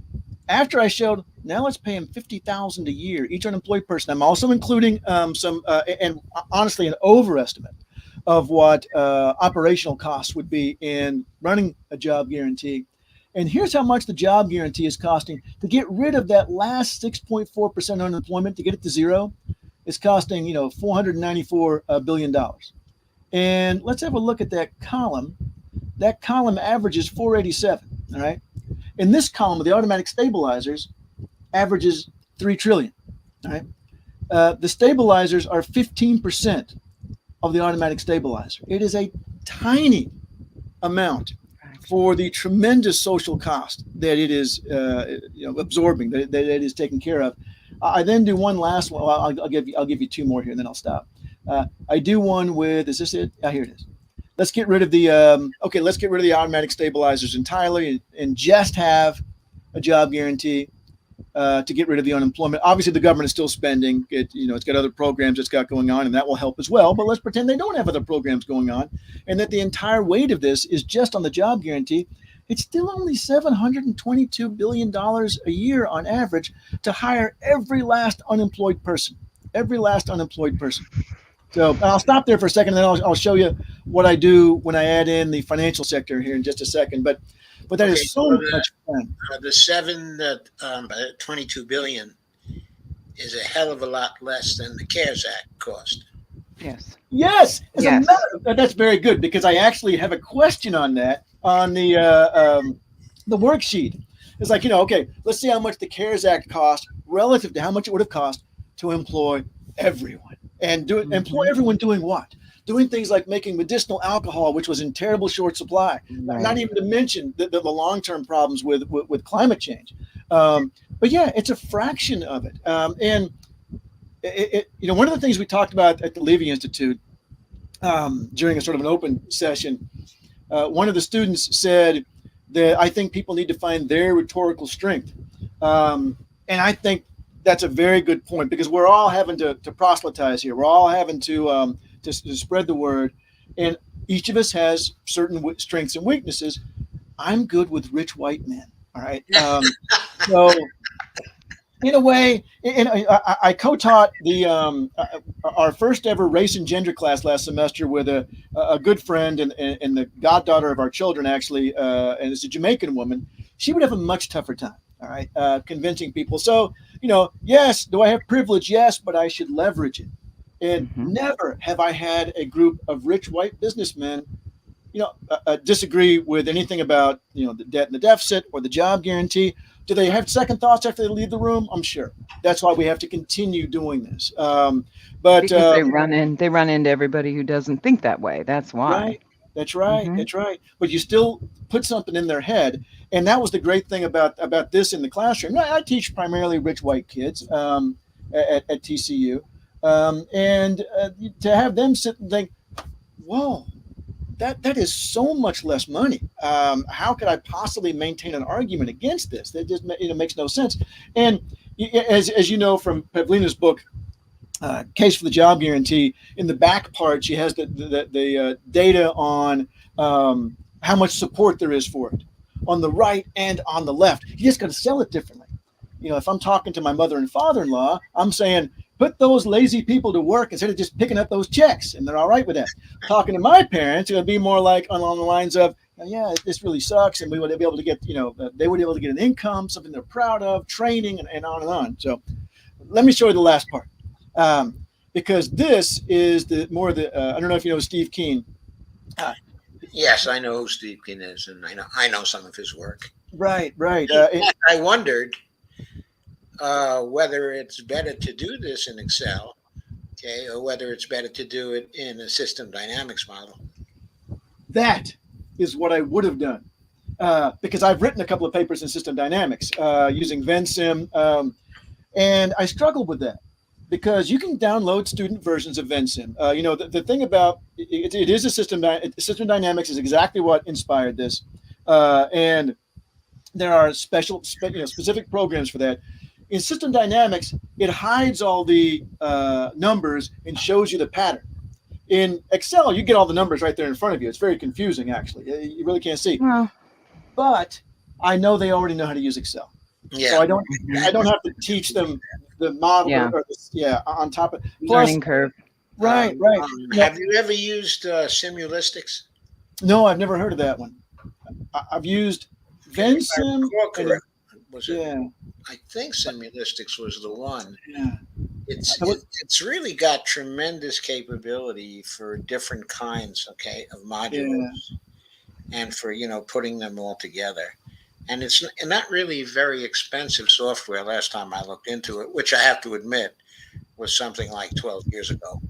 after I showed, now let's pay him $50,000 a year, each unemployed person. I'm also including some, and honestly, an overestimate of what operational costs would be in running a job guarantee. And here's how much the job guarantee is costing. To get rid of that last 6.4% unemployment, to get it to zero, it's costing, $494 billion. And let's have a look at that column. That column averages 487, all right? In this column, the automatic stabilizers averages 3 trillion, all right? The stabilizers are 15% of the automatic stabilizer. It is a tiny amount for the tremendous social cost that it is absorbing, that it is taken care of. I then do one last one. Well, I'll give you two more here, and then I'll stop. I do one with, is this it? Here it is. Let's get rid of the let's get rid of the automatic stabilizers entirely and just have a job guarantee. to get rid of the unemployment. Obviously, the government is still spending. It's got other programs it's got going on, and that will help as well. But let's pretend they don't have other programs going on, and that the entire weight of this is just on the job guarantee. It's still only $722 billion a year on average to hire every last unemployed person. Every last unemployed person. So I'll stop there for a second, and then I'll show you what I do when I add in the financial sector here in just a second. But that is so much fun. The 722 billion is a hell of a lot less than the CARES Act cost. Yes. That's very good, because I actually have a question on that on the worksheet. It's like, okay, let's see how much the CARES Act cost relative to how much it would have cost to employ everyone. And employ everyone doing what? Doing things like making medicinal alcohol, which was in terrible short supply. Right. Not even to mention the long-term problems with climate change. But yeah, it's a fraction of it. And one of the things we talked about at the Levy Institute during a sort of an open session, one of the students said that I think people need to find their rhetorical strength. And I think that's a very good point, because we're all having to proselytize here. We're all having to spread the word, and each of us has certain strengths and weaknesses. I'm good with rich white men. All right. So in a way, and I co-taught our first ever race and gender class last semester with a good friend and the goddaughter of our children, actually, and it's a Jamaican woman. She would have a much tougher time. All right. Convincing people. So, yes, do I have privilege? Yes, but I should leverage it. And never have I had a group of rich white businessmen, disagree with anything about, the debt and the deficit or the job guarantee. Do they have second thoughts after they leave the room? I'm sure. That's why we have to continue doing this. But because they run into everybody who doesn't think that way. That's why. Right. That's right. That's right. But you still put something in their head. And that was the great thing about this in the classroom. I teach primarily rich white kids at TCU. And to have them sit and think, whoa, that is so much less money. How could I possibly maintain an argument against this? That just makes no sense. And as you know from Pavlina's book, Case for the Job Guarantee, in the back part, she has the data on how much support there is for it on the right and on the left. You just got to sell it differently. If I'm talking to my mother and father-in-law, I'm saying, put those lazy people to work instead of just picking up those checks, and they're all right with that. Talking to my parents, it would be more like along the lines of, yeah, this really sucks, and we would be able to get, they would be able to get an income, something they're proud of, training, and on and on. So let me show you the last part, because this is I don't know if you know Steve Keen. Yes, I know who Steve Keen is, and I know some of his work. Right. I wondered whether it's better to do this in Excel, okay, or whether it's better to do it in a system dynamics model. That is what I would have done, because I've written a couple of papers in system dynamics using VenSim, and I struggled with that because you can download student versions of VenSim. The thing about it is a system dynamics is exactly what inspired this, and there are specific programs for that. In system dynamics, it hides all the numbers and shows you the pattern. In Excel, you get all the numbers right there in front of you. It's very confusing, actually. You really can't see. Well, but I know they already know how to use Excel. Yeah. So I don't have to teach them the model on top of learning curve. Right. Have you ever used Simulistics? No, I've never heard of that one. I've used VenSim. I think Simulistics was the one. Yeah. It's really got tremendous capability for different kinds, of modules, and for putting them all together. And it's not really very expensive software. Last time I looked into it, which I have to admit was something like 12 years ago,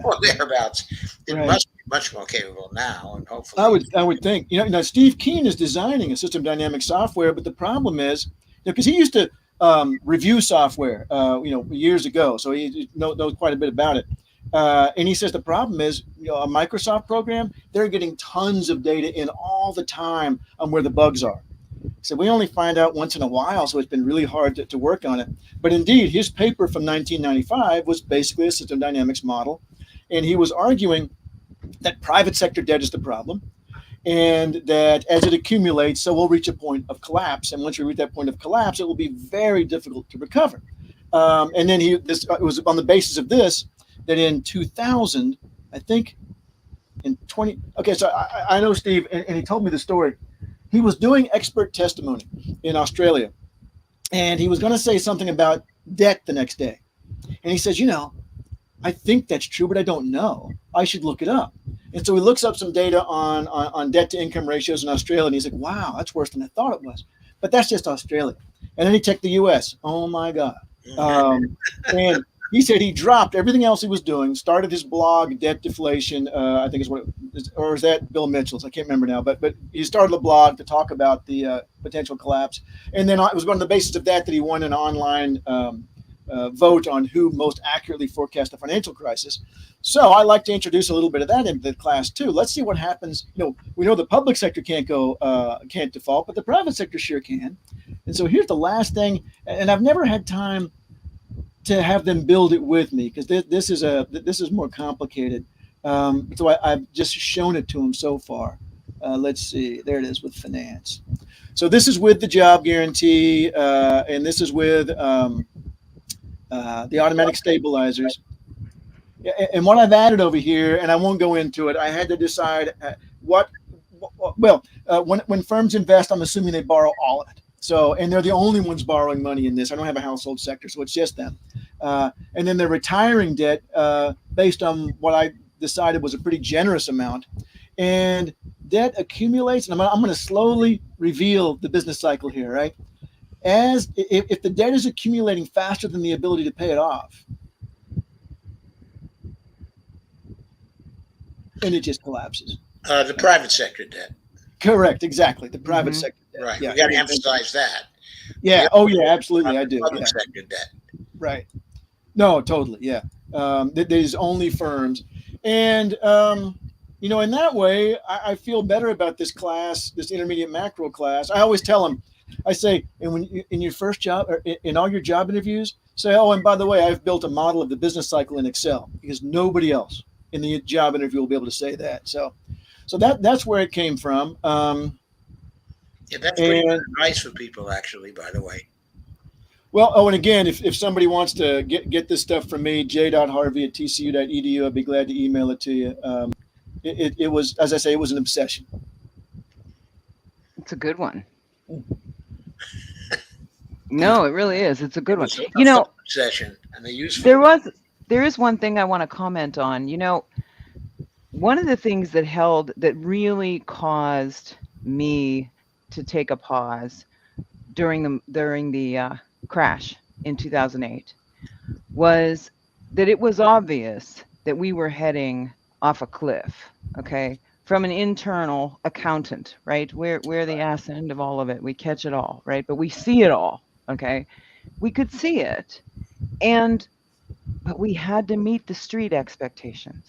or thereabouts. It must be much more capable now, and hopefully. I would think. Steve Keen is designing a system dynamic software, but the problem is because he used to review software, years ago, so he knows quite a bit about it. And he says the problem is, a Microsoft program, they're getting tons of data in all the time on where the bugs are. So we only find out once in a while, so it's been really hard to work on it. But indeed, his paper from 1995 was basically a system dynamics model, and he was arguing that private sector debt is the problem, and that as it accumulates, so we'll reach a point of collapse. And once we reach that point of collapse, it will be very difficult to recover. And then it was on the basis of this that in 2000, I think in 20, okay, so I know Steve, and he told me the story. He was doing expert testimony in Australia, and he was going to say something about debt the next day. And he says, I think that's true, but I don't know. I should look it up. And so he looks up some data on debt to income ratios in Australia, and he's like, wow, that's worse than I thought it was. But that's just Australia. And then he checked the US. Oh my God. And he said he dropped everything else he was doing, started his blog, Debt Deflation, I think is what it is, or is that Bill Mitchell's? I can't remember now, but he started a blog to talk about the potential collapse. And then it was on the basis of that he won an online vote on who most accurately forecast the financial crisis. So I like to introduce a little bit of that into the class too. Let's see what happens. We know the public sector can't default, but the private sector sure can. And so here's the last thing, and I've never had time to have them build it with me because this is more complicated. So I've just shown it to them so far. Let's see, there it is with finance. So this is with the job guarantee, and this is with the automatic stabilizers. And what I've added over here, and I won't go into it, I had to decide when firms invest, I'm assuming they borrow all of it. So, and they're the only ones borrowing money in this. I don't have a household sector, so it's just them. And then they're retiring debt based on what I decided was a pretty generous amount. And debt accumulates, and I'm going to slowly reveal the business cycle here, right? If the debt is accumulating faster than the ability to pay it off, and it just collapses. The private sector debt. Correct, exactly. The private sector debt. Right. Yeah. We got to emphasize that. Yeah. Oh, yeah. Absolutely, I do. Public sector debt. Right. No, totally. Yeah. There's only firms, and in that way, I feel better about this class, this intermediate macro class. I always tell them, I say, and when in your first job or in all your job interviews, say, oh, and by the way, I've built a model of the business cycle in Excel, because nobody else in the job interview will be able to say that. So that's where it came from. Yeah, that's pretty nice for people, actually, by the way. Well, and again, if somebody wants to get this stuff from me, j.harvey@tcu.edu, I'd be glad to email it to you. It was, as I say, it was an obsession. It's a good one. No, it really is. It's a good one. Obsession, and they use there is one thing I want to comment on. One of the things that really caused me to take a pause during the crash in 2008 was that it was obvious that we were heading off a cliff. Okay, from an internal accountant, right? We're the ass end of all of it. We catch it all, right? But we see it all. Okay, we could see it, but we had to meet the street expectations.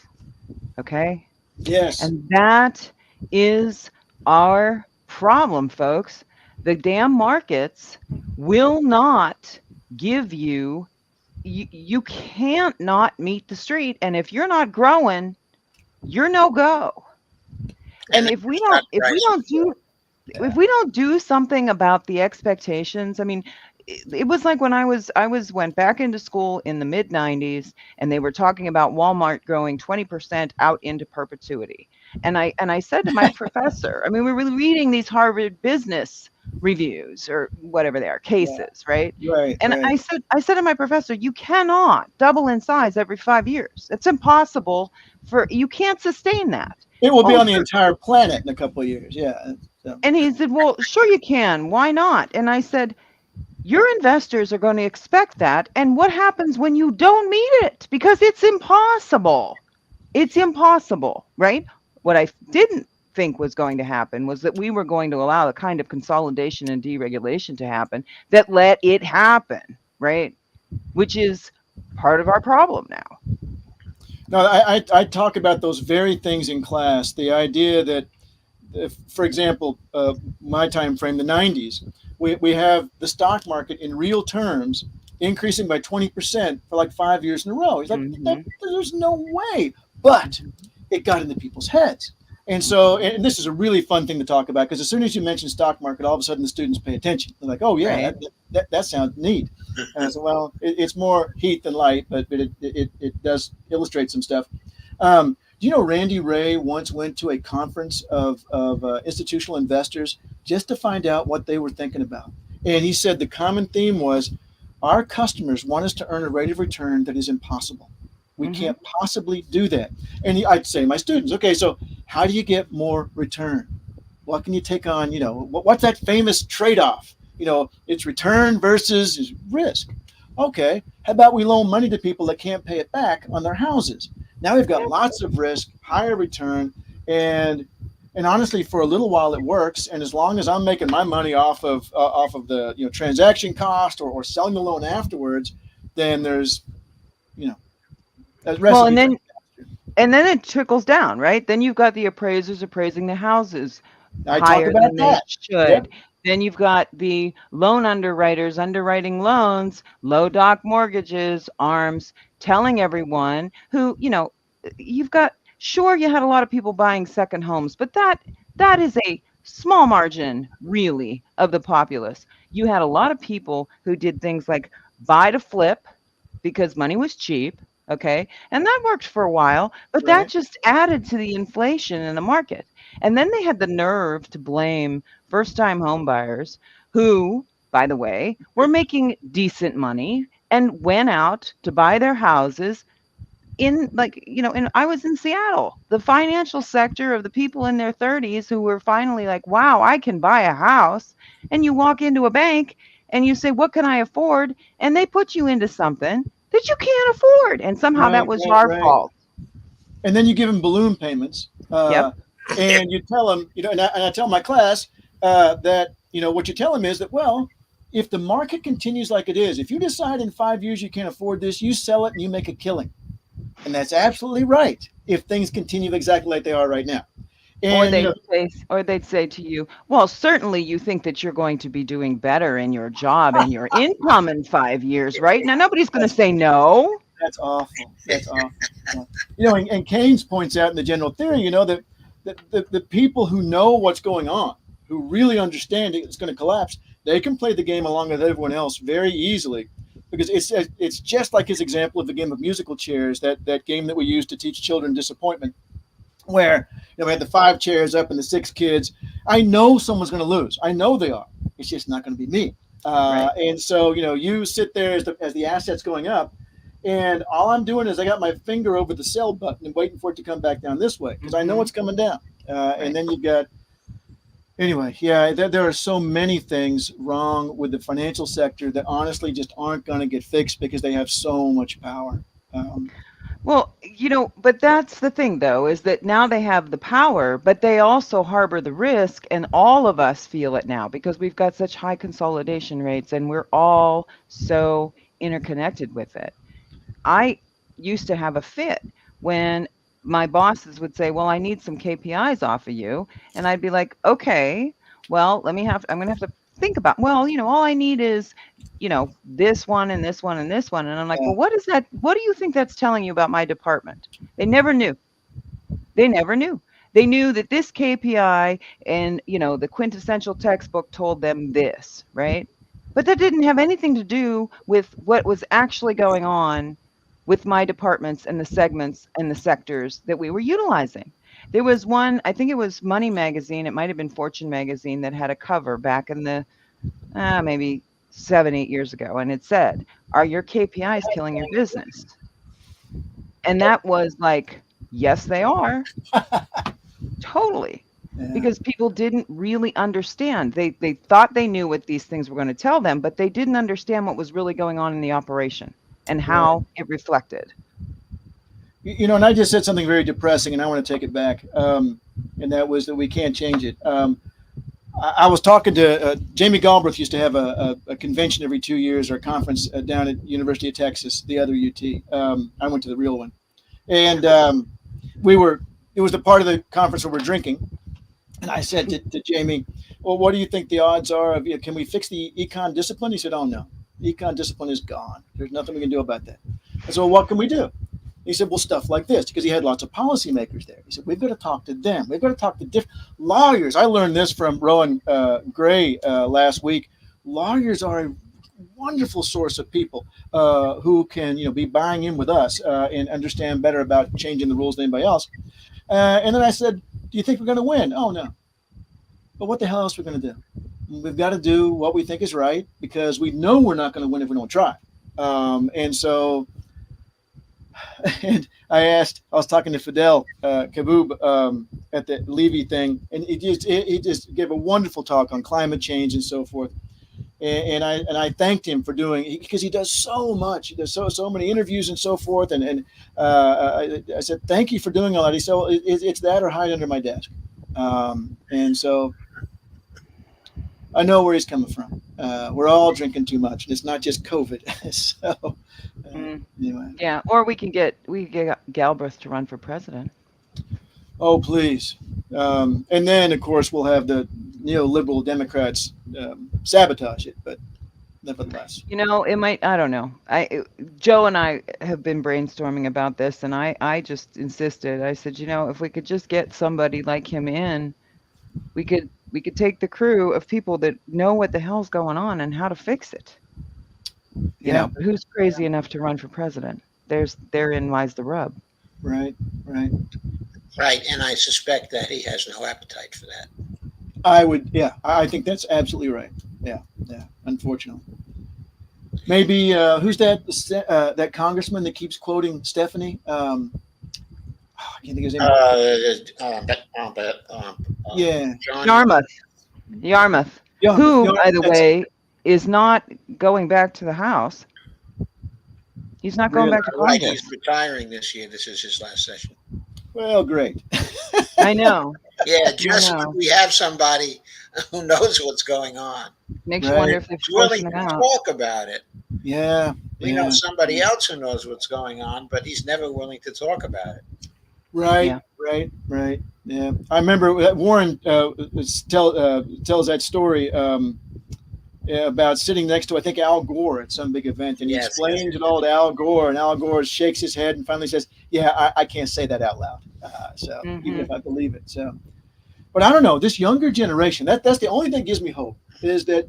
Okay. Yes. And that is our problem, folks. The damn markets will not give you can't not meet the street. And if you're not growing, you're no go. And if we don't do something about the expectations, I mean, it was like when I went back into school in the mid 90s, and they were talking about Walmart growing 20% out into perpetuity. And I said to my professor, I mean, we were reading these Harvard business reviews or whatever they are, cases, right? Right. And right. I said to my professor, you cannot double in size every 5 years. It's impossible you can't sustain that. It will be on the entire planet in a couple of years. Yeah. So. And he said, well, sure you can. Why not? And I said, your investors are going to expect that. And what happens when you don't meet it? Because it's impossible. It's impossible, right? What I didn't think was going to happen was that we were going to allow the kind of consolidation and deregulation to happen that let it happen, right? Which is part of our problem now. No, I talk about those very things in class. The idea that for example, my time frame, the 90s, we have the stock market in real terms increasing by 20% for like 5 years in a row. He's like, there's no way. But it got into people's heads. And so, and this is a really fun thing to talk about, because as soon as you mention stock market, all of a sudden the students pay attention. They're like, oh, yeah, that sounds neat. And I said, well, it's more heat than light, but it does illustrate some stuff. Do you know Randy Ray once went to a conference of institutional investors just to find out what they were thinking about? And he said the common theme was, our customers want us to earn a rate of return that is impossible. We can't possibly do that. And I'd say to my students, okay, so how do you get more return? What can you take on? You know, what's that famous trade-off? You know, it's return versus risk. Okay, how about we loan money to people that can't pay it back on their houses? Now we've got lots of risk, higher return, and honestly, for a little while it works. And as long as I'm making my money off of the transaction cost or selling the loan afterwards, then there's well, and then it trickles down, right? Then you've got the appraisers appraising the houses higher than they should. Yep. Then you've got the loan underwriters underwriting loans, low doc mortgages, ARMs, telling everyone who, you've got, sure, you had a lot of people buying second homes, but that is a small margin, really, of the populace. You had a lot of people who did things like buy to flip because money was cheap. Okay. And that worked for a while, but that just added to the inflation in the market. And then they had the nerve to blame first-time home buyers who, by the way, were making decent money and went out to buy their houses and I was in Seattle, the financial sector of the people in their 30s who were finally like, wow, I can buy a house. And you walk into a bank and you say, what can I afford? And they put you into something that you can't afford, and somehow that was our fault. And then you give them balloon payments, and you tell them, and I tell my class that what you tell them is that, well, if the market continues like it is, if you decide in 5 years you can't afford this, you sell it and you make a killing, and that's absolutely right. If things continue exactly like they are right now. And, or they'd say to you, well, certainly you think that you're going to be doing better in your job and your income in 5 years, right? Now, nobody's going to say no. That's awful. That's awful. And Keynes points out in the general theory, that the people who know what's going on, who really understand it's going to collapse, they can play the game along with everyone else very easily. Because it's just like his example of the game of musical chairs, that game that we use to teach children disappointment, where we had the 5 chairs up and the 6 kids. I know someone's going to lose. I know they are. It's just not going to be me. And so you sit there as the asset's going up, and all I'm doing is I got my finger over the sell button and waiting for it to come back down this way because I know it's coming down. And then you've got there are so many things wrong with the financial sector that honestly just aren't going to get fixed because they have so much power. Well, but that's the thing, though, is that now they have the power, but they also harbor the risk, and all of us feel it now because we've got such high consolidation rates and we're all so interconnected with it. I used to have a fit when my bosses would say, well, I need some KPIs off of you. And I'd be like, okay, well, I'm going to have to think about, well, all I need is, this one and this one and this one. And I'm like, well, what is that? What do you think that's telling you about my department? They never knew. They knew that this KPI and, the quintessential textbook told them this, right? But that didn't have anything to do with what was actually going on with my departments and the segments and the sectors that we were utilizing. There was one, I think it was Money Magazine, it might have been Fortune Magazine, that had a cover back in the maybe 7-8 years ago, and it said, are your KPIs killing your business? And that was like, yes, they are. Totally. Yeah. Because people didn't really understand. They thought they knew what these things were going to tell them, but they didn't understand what was really going on in the operation and how it reflected. And I just said something very depressing, and I want to take it back. And that was that we can't change it. I was talking to Jamie Galbraith used to have a convention every 2 years, or a conference down at University of Texas, the other UT. I went to the real one. And it was the part of the conference where we're drinking. And I said to Jamie, well, what do you think the odds are of, can we fix the econ discipline? He said, oh, no, the econ discipline is gone. There's nothing we can do about that. I said, well, what can we do? He said, well, stuff like this, because he had lots of policymakers there. He said, we've got to talk to them. We've got to talk to different lawyers. I learned this from Rowan Gray last week. Lawyers are a wonderful source of people who can, be buying in with us and understand better about changing the rules than anybody else. And then I said, do you think we're going to win? Oh, no. But what the hell else are we going to do? We've got to do what we think is right, because we know we're not going to win if we don't try. And I was talking to Fidel Kaboob at the Levy thing, and he just gave a wonderful talk on climate change and so forth. And I thanked him for because he does so much. He does so many interviews and so forth. And I said, thank you for doing all that. He said, well, it's that or hide under my desk. And so I know where he's coming from. We're all drinking too much, and it's not just COVID. So anyway. Yeah, or we can get Galbraith to run for president. Oh, please. And then, of course, we'll have the neoliberal Democrats sabotage it, but nevertheless. It might, I don't know. Joe and I have been brainstorming about this, and I just insisted. I said, if we could just get somebody like him in, we could take the crew of people that know what the hell's going on and how to fix it. But who's crazy enough to run for president? Therein lies the rub. Right. Right, and I suspect that he has no appetite for that. I think that's absolutely right. Yeah, unfortunately. Maybe, who's that congressman that keeps quoting Stephanie? I can't think of his name. Yarmouth, who, by the way, is not going back to the House. He's not going back to Congress. Right, he's retiring this year. This is his last session. Well, great. I know. Yeah, just when we have somebody who knows what's going on. Makes you wonder if they're willing forcing to it out. talk about it. Yeah. We know somebody else who knows what's going on, but he's never willing to talk about it. Right. Yeah. I remember Warren tells that story about sitting next to, I think, Al Gore at some big event, and he explains it all to Al Gore, and Al Gore shakes his head and finally says, yeah, I can't say that out loud. Even if I believe it. So, but I don't know, this younger generation, that's the only thing that gives me hope, is that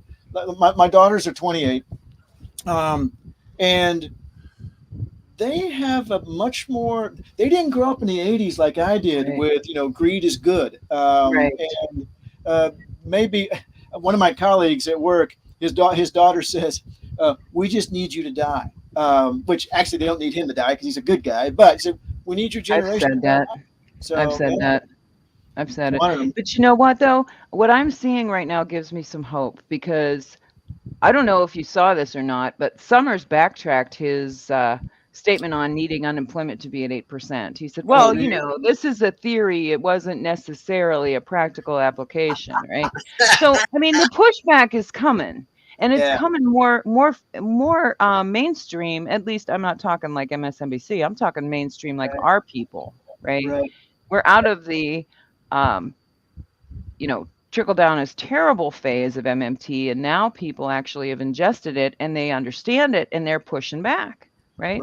my daughters are 28, and they have a much more, they didn't grow up in the 80s like I did with, greed is good. And maybe one of my colleagues at work, his daughter says, we just need you to die, which actually they don't need him to die because he's a good guy, but so we need your generation. I've said that. I've said it. But you know what, though? What I'm seeing right now gives me some hope, because I don't know if you saw this or not, but Summers backtracked his statement on needing unemployment to be at 8%. He said, well, this is a theory. It wasn't necessarily a practical application, right? So, I mean, the pushback is coming, and it's coming more mainstream. At least I'm not talking like MSNBC. I'm talking mainstream, like our people, right? We're out of the, trickle down is terrible phase of MMT, and now people actually have ingested it and they understand it and they're pushing back. Right.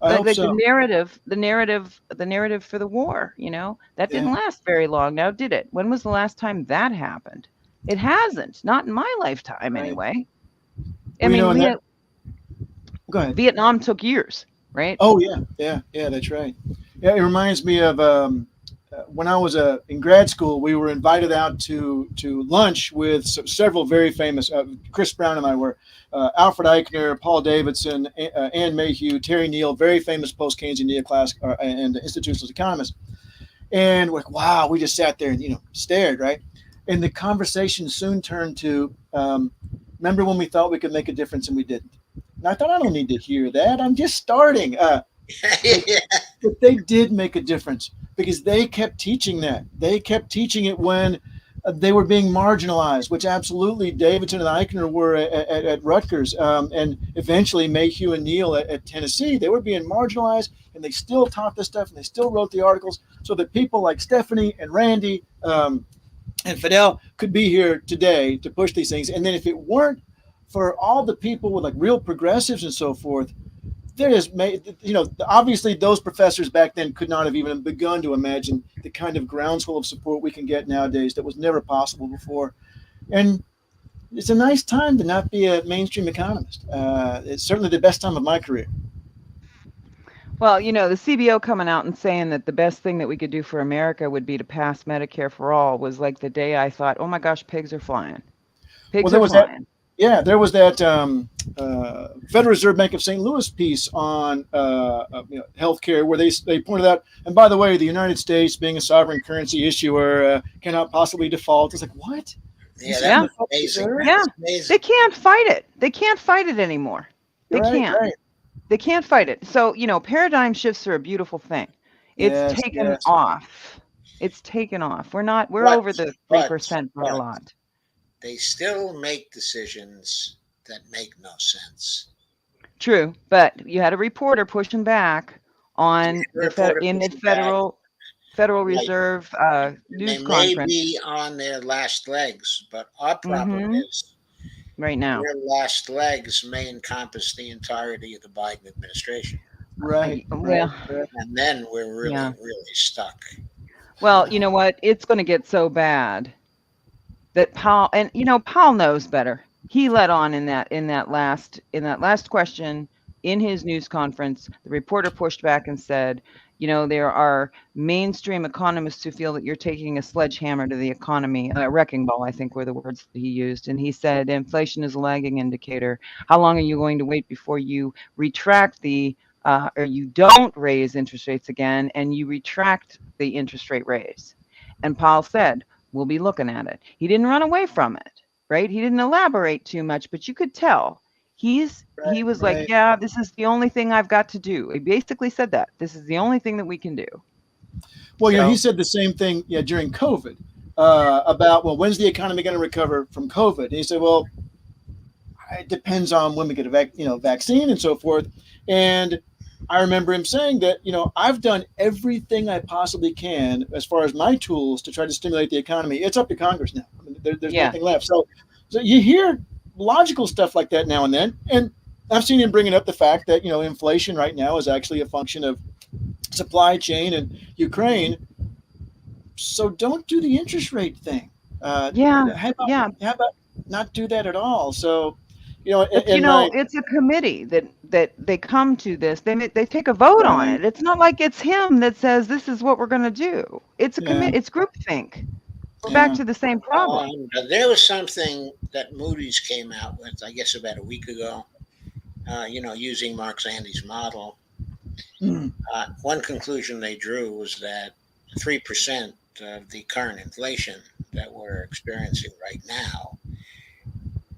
The narrative for the war, that didn't last very long. Now, did it? When was the last time that happened? It hasn't, not in my lifetime anyway. Go ahead. Vietnam took years, right? Oh yeah, that's right. Yeah, it reminds me of when I was in grad school. We were invited out to lunch with several very famous. Chris Brown and I were. Alfred Eichner, Paul Davidson, Ann Mayhew, Terry Neal, very famous post-Keynesian neoclassic and institutionalist economists. And we're like, wow, we just sat there and, stared, right? And the conversation soon turned to, remember when we thought we could make a difference and we didn't? And I thought, I don't need to hear that. I'm just starting. But they did make a difference, because they kept teaching that. They kept teaching it when they were being marginalized, which absolutely Davidson and Eichner were at Rutgers, and eventually Mayhew and Neal at Tennessee. They were being marginalized, and they still taught this stuff, and they still wrote the articles, so that people like Stephanie and Randy And Fidel could be here today to push these things. And then if it weren't for all the people with like real progressives and so forth, there is, obviously those professors back then could not have even begun to imagine the kind of groundswell of support we can get nowadays that was never possible before. And it's a nice time to not be a mainstream economist. It's certainly the best time of my career. Well, the CBO coming out and saying that the best thing that we could do for America would be to pass Medicare for all was like the day I thought, oh my gosh, pigs are flying. Pigs are flying. There was that Federal Reserve Bank of St. Louis piece on healthcare, where they pointed out, and by the way, the United States, being a sovereign currency issuer, cannot possibly default. It's like, what? Yeah, that's amazing. Yeah, amazing. They can't fight it. They can't fight it anymore. They can't. Right. They can't fight it. So, paradigm shifts are a beautiful thing. It's taken off. It's taken off. We're over the 3% by a lot. They still make decisions that make no sense. True, but you had a reporter pushing back on the Federal Reserve news conference. They may be on their last legs, but our problem is right now their last legs may encompass the entirety of the Biden administration. Right. Well, and then we're really stuck. Well, you know what? It's going to get so bad that Powell knows better. He let on in that last question in his news conference. The reporter pushed back and said, there are mainstream economists who feel that you're taking a sledgehammer to the economy, a wrecking ball, I think were the words that he used. And he said, inflation is a lagging indicator. How long are you going to wait before you retract or you don't raise interest rates again and you retract the interest rate raise? And Powell said, we'll be looking at it. He didn't run away from it, right? He didn't elaborate too much, but you could tell. He was like, yeah, this is the only thing I've got to do. He basically said that. This is the only thing that we can do. Well, he said the same thing during COVID about, when's the economy going to recover from COVID? And he said, well, it depends on when we get a vaccine and so forth. And I remember him saying that, I've done everything I possibly can as far as my tools to try to stimulate the economy. It's up to Congress now. I mean, there's nothing left. So you hear logical stuff like that now and then. And I've seen him bringing up the fact that, inflation right now is actually a function of supply chain and Ukraine. So don't do the interest rate thing. How about not do that at all? So, it's a committee that they come to this. They take a vote on it. It's not like it's him that says this is what we're going to do. It's a committee. It's groupthink. We're back to the same problem. There was something that Moody's came out with, I guess, about a week ago. Using Mark Zandi's model. One conclusion they drew was that 3% of the current inflation that we're experiencing right now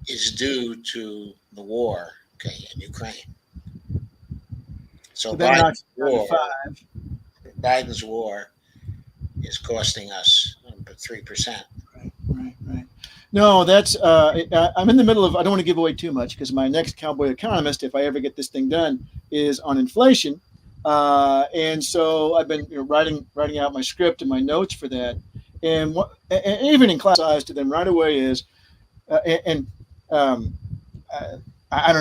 is due to the war, in Ukraine. So Biden's war is costing us 3%. Right. No, that's I'm in the middle of. I don't want to give away too much because my next Cowboy Economist, if I ever get this thing done, is on inflation, and so I've been writing out my script and my notes for that. And even in class, I to them right away is, I don't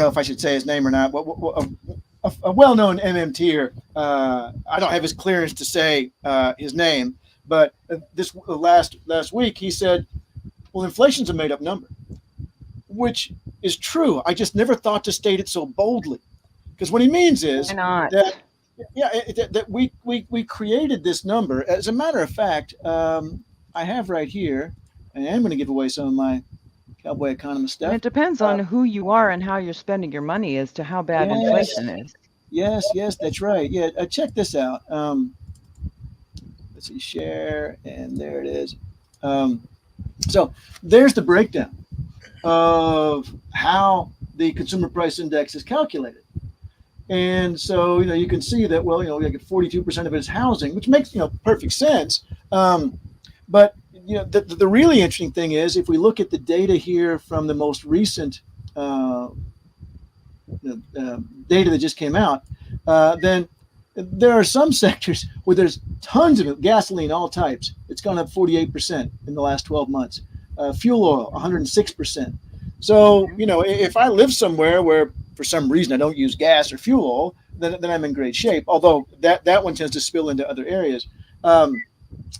know if I should say his name or not. A well-known MMTer. I don't have his clearance to say his name, but this last week he said, well, inflation's a made-up number, which is true. I just never thought to state it so boldly, because what he means is that we created this number. As a matter of fact, I have right here, and I'm going to give away some of my Cowboy Economist stuff. It depends on who you are and how you're spending your money as to how bad inflation is. Yes, that's right. Yeah, check this out. Let's see, share, and there it is. So there's the breakdown of how the consumer price index is calculated. And so, you can see that, we get 42% of it is housing, which makes, perfect sense. But, the really interesting thing is if we look at the data here from the most recent data that just came out, then there are some sectors where there's tons of it. Gasoline, all types. It's gone up 48% in the last 12 months. Fuel oil, 106%. So, if I live somewhere where for some reason I don't use gas or fuel oil, then I'm in great shape. Although that one tends to spill into other areas.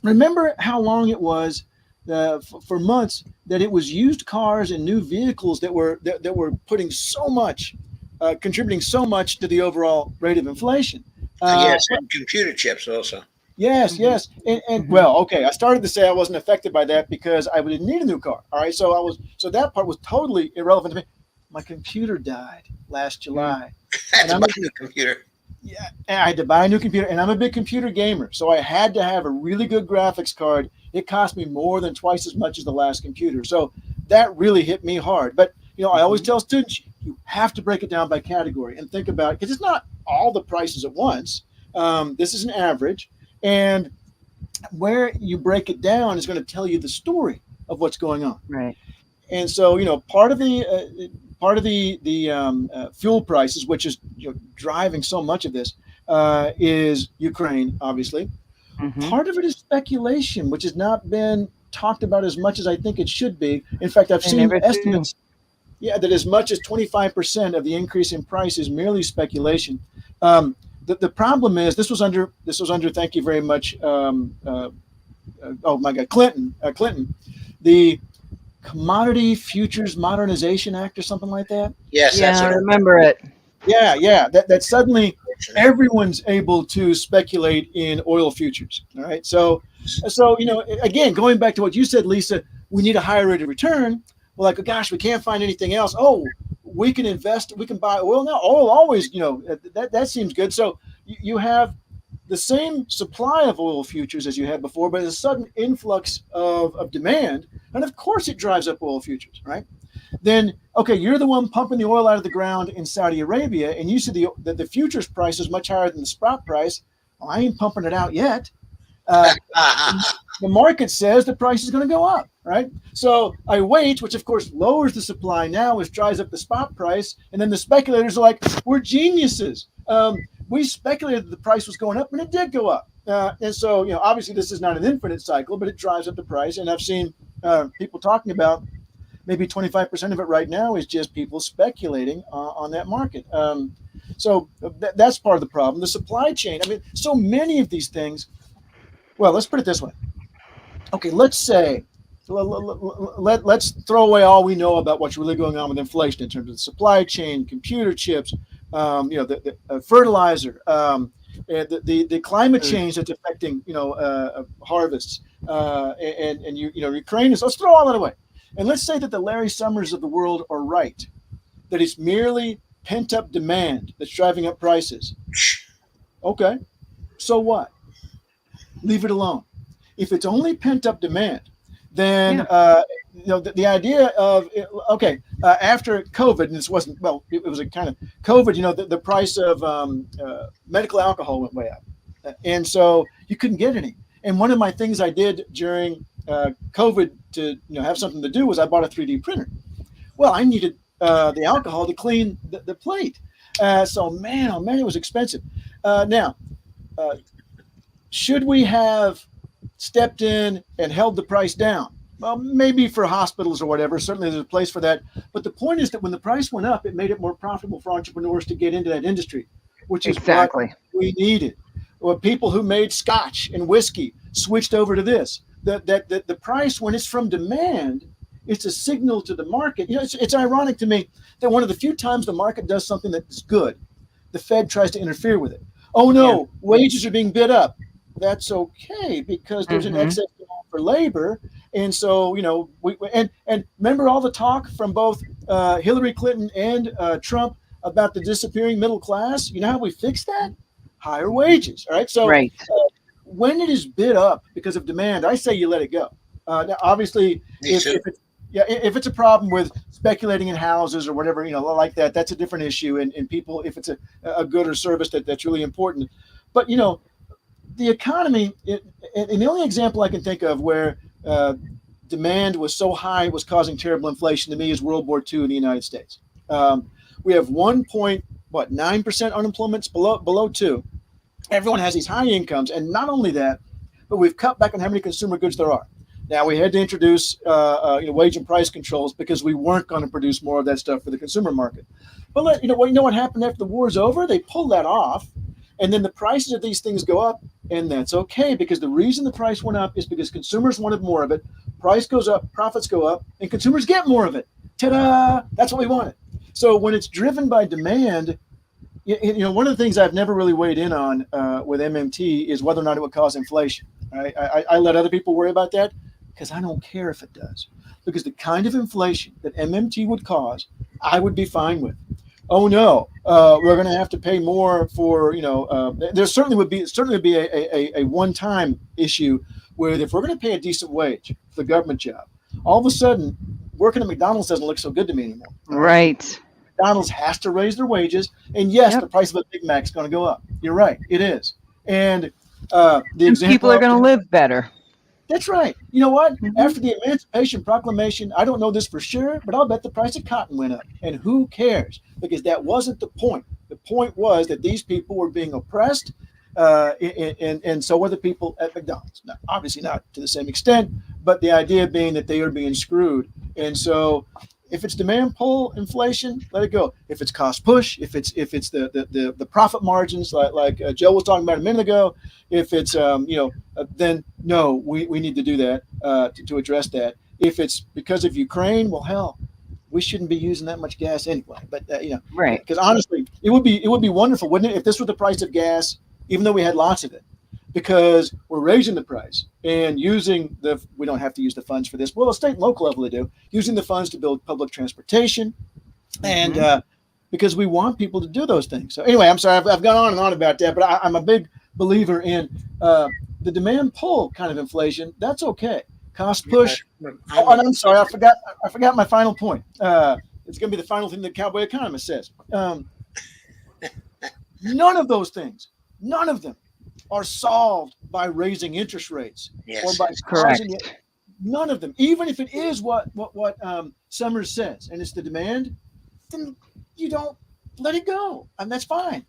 Remember how long it was for months that it was used cars and new vehicles that were putting so much, contributing so much to the overall rate of inflation. Yes, and computer chips also. Yes, yes. And well, okay, I started to say I wasn't affected by that because I didn't need a new car. All right, so that part was totally irrelevant to me. My computer died last July. That's a new computer. Yeah, I had to buy a new computer, and I'm a big computer gamer, so I had to have a really good graphics card. It cost me more than twice as much as the last computer, so that really hit me hard. But I always tell students you have to break it down by category and think about it, because it's not all the prices at once. This is an average, and where you break it down is going to tell you the story of what's going on. Right. And so part of the fuel prices, which is driving so much of this, is Ukraine, obviously. Part of it is speculation, which has not been talked about as much as I think it should be. In fact, I've seen estimates, that as much as 25% of the increase in price is merely speculation. The problem is this was under thank you very much. Oh my God, Clinton, the Commodity Futures Modernization Act or something like that. Yes, yeah, I remember it. Yeah. That suddenly everyone's able to speculate in oil futures. All right. So again, going back to what you said, Lisa, we need a higher rate of return. Well, like, gosh, we can't find anything else. Oh, we can invest. We can buy oil now. Oil always, that seems good. So you have the same supply of oil futures as you had before, but a sudden influx of demand. And of course it drives up oil futures, right? Then, okay, you're the one pumping the oil out of the ground in Saudi Arabia, and you see the futures price is much higher than the spot price. Well, I ain't pumping it out yet. The market says the price is going to go up, right? So I wait, which of course lowers the supply now, which drives up the spot price. And then the speculators are like, we're geniuses. We speculated that the price was going up, and it did go up. And so, obviously this is not an infinite cycle, but it drives up the price. And I've seen people talking about maybe 25% of it right now is just people speculating on that market. So that's part of the problem. The supply chain, so many of these things. Well, let's put it this way. Okay, let's say, let's throw away all we know about what's really going on with inflation in terms of the supply chain, computer chips, the fertilizer, the climate change that's affecting, harvests, and Ukraine is. Let's throw all that away, and let's say that the Larry Summers of the world are right, that it's merely pent-up demand that's driving up prices. Okay, so what? Leave it alone. If it's only pent-up demand, then the idea of after COVID, and this wasn't it was a kind of COVID. The price of medical alcohol went way up, and so you couldn't get any. And one of my things I did during COVID to have something to do was I bought a 3D printer. Well, I needed the alcohol to clean the plate, so man, oh man, it was expensive. Now. Should we have stepped in and held the price down? Well, maybe for hospitals or whatever. Certainly there's a place for that. But the point is that when the price went up, it made it more profitable for entrepreneurs to get into that industry, which is exactly what we needed. Well, people who made scotch and whiskey switched over to this. The price, when it's from demand, it's a signal to the market. It's ironic to me that one of the few times the market does something that's good, the Fed tries to interfere with it. Oh, no, wages are being bid up. That's okay because there's an excess demand for labor, and so and remember all the talk from both Hillary Clinton and Trump about the disappearing middle class. You know how we fix that? Higher wages. All right. So when it is bid up because of demand, I say you let it go. Now, obviously, if it's a problem with speculating in houses or whatever like that, that's a different issue. And people, if it's a good or service that's really important, but the economy, and the only example I can think of where demand was so high it was causing terrible inflation to me is World War II in the United States. We have 1.9% unemployment, below 2. everyone has these high incomes, and not only that, but we've cut back on how many consumer goods there are. Now we had to introduce wage and price controls because we weren't going to produce more of that stuff for the consumer market. But you know what happened after the war's over? They pulled that off, and then the prices of these things go up, and that's okay because the reason the price went up is because consumers wanted more of it. Price goes up, profits go up, and consumers get more of it. Ta-da! That's what we wanted. So when it's driven by demand, one of the things I've never really weighed in on with MMT is whether or not it would cause inflation. Right? I let other people worry about that because I don't care if it does. Because the kind of inflation that MMT would cause, I would be fine with. Oh no, we're going to have to pay more for, there certainly would be a one-time issue where if we're going to pay a decent wage for the government job, all of a sudden working at McDonald's doesn't look so good to me anymore. Right. McDonald's has to raise their wages, and yes, the price of a Big Mac is going to go up. You're right, it is. And people are going to live better. That's right. You know what? After the Emancipation Proclamation, I don't know this for sure, but I'll bet the price of cotton went up. And who cares? Because that wasn't the point. The point was that these people were being oppressed, and so were the people at McDonald's. Now, obviously not to the same extent, but the idea being that they are being screwed. And so if it's demand pull inflation, let it go. If it's cost push, if it's the profit margins like Joe was talking about a minute ago, if it's then no, we need to do that to address that. If it's because of Ukraine, well, hell, we shouldn't be using that much gas anyway. But right? Because honestly, it would be wonderful, wouldn't it, if this was the price of gas, even though we had lots of it, because we're raising the price and using we don't have to use the funds for this. Well, at state and local level they do, using the funds to build public transportation, and because we want people to do those things. So anyway, I'm sorry, I've gone on and on about that, but I'm a big believer in the demand pull kind of inflation. That's okay. Cost push. Oh, and I'm sorry, I forgot my final point. It's going to be the final thing the Cowboy Economist says. None of those things, none of them are solved by raising interest rates or by causing it. None of them. Even if it is what Summers says, and it's the demand, then you don't let it go, and that's fine.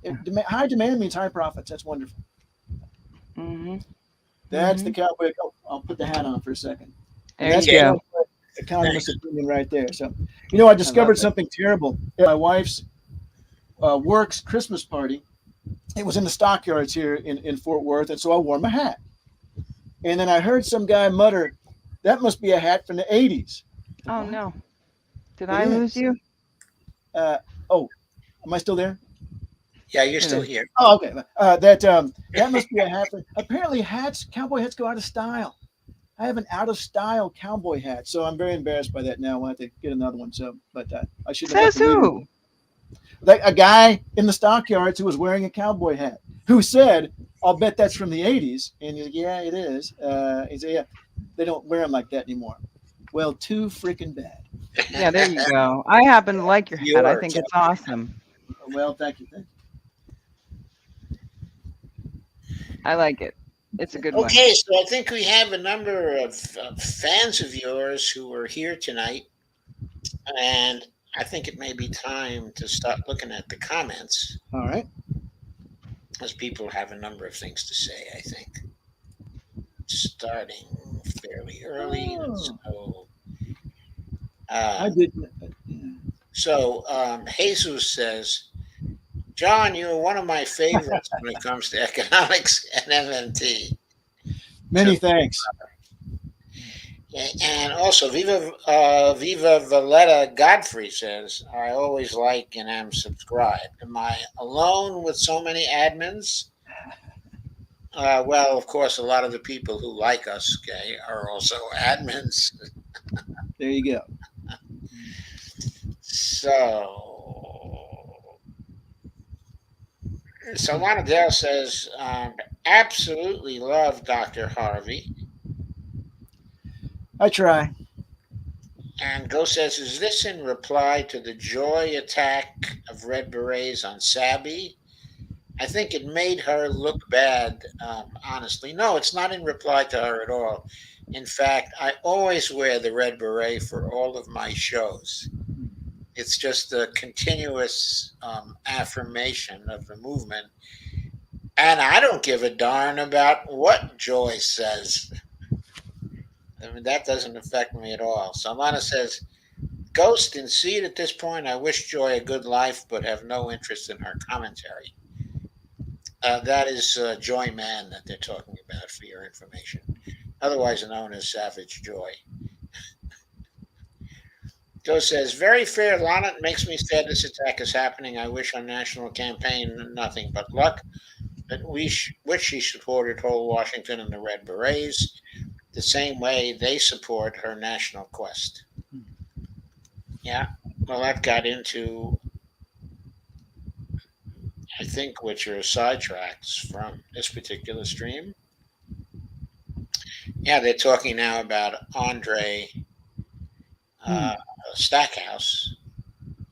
High demand means high profits. That's wonderful. That's the Cowboy. I'll put the hat on for a second. There you go. Economist opinion right there. So, I discovered something terrible at my wife's work's Christmas party. It was in the stockyards here in Fort Worth, and so I wore my hat. And then I heard some guy mutter, "That must be a hat from the 80s." Oh, no. Did I lose you? Am I still there? Yeah, you're still here. Oh, okay. That must be a hat. Apparently, cowboy hats go out of style. I have an out of style cowboy hat, so I'm very embarrassed by that now. I'll have to get another one. So, but I should. Says who? Like a guy in the stockyards who was wearing a cowboy hat, who said, "I'll bet that's from the 80s." And he's like, "Yeah, it is." He said, "Yeah, they don't wear them like that anymore." Well, too freaking bad. Yeah, there you go. I happen to like your hat. I think it's awesome. Well, thank you. I like it. It's a good one. Okay, so I think we have a number of fans of yours who are here tonight, and I think it may be time to start looking at the comments. All right. As people have a number of things to say, I think. Starting fairly early. Let's go. I did. So Jesus says, "John, you're one of my favorites when it comes to economics and MMT." Many thanks. And also, Viva Valletta Godfrey says, "I always like and am subscribed. Am I alone with so many admins?" Well, of course, a lot of the people who like us, are also admins. There you go. So Lana Dale says, "Absolutely love Dr. Harvey." I try. And Go says, "Is this in reply to the joy attack of Red Berets on Sabi? I think it made her look bad, honestly." No, it's not in reply to her at all. In fact, I always wear the Red Beret for all of my shows. It's just a continuous affirmation of the movement. And I don't give a darn about what Joy says. I mean, that doesn't affect me at all. Solana says, Ghost and Seed at this point, I wish Joy a good life, but have no interest in her commentary. That is Joy Man that they're talking about for your information, otherwise known as Savage Joy. Joe says, very fair, Lana. It makes me sad this attack is happening. I wish our national campaign nothing but luck. But wish she supported whole Washington and the Red Berets the same way they support her national quest. Yeah, well, that got into, I think, which are sidetracks from this particular stream. Yeah, they're talking now about Andre Stackhouse,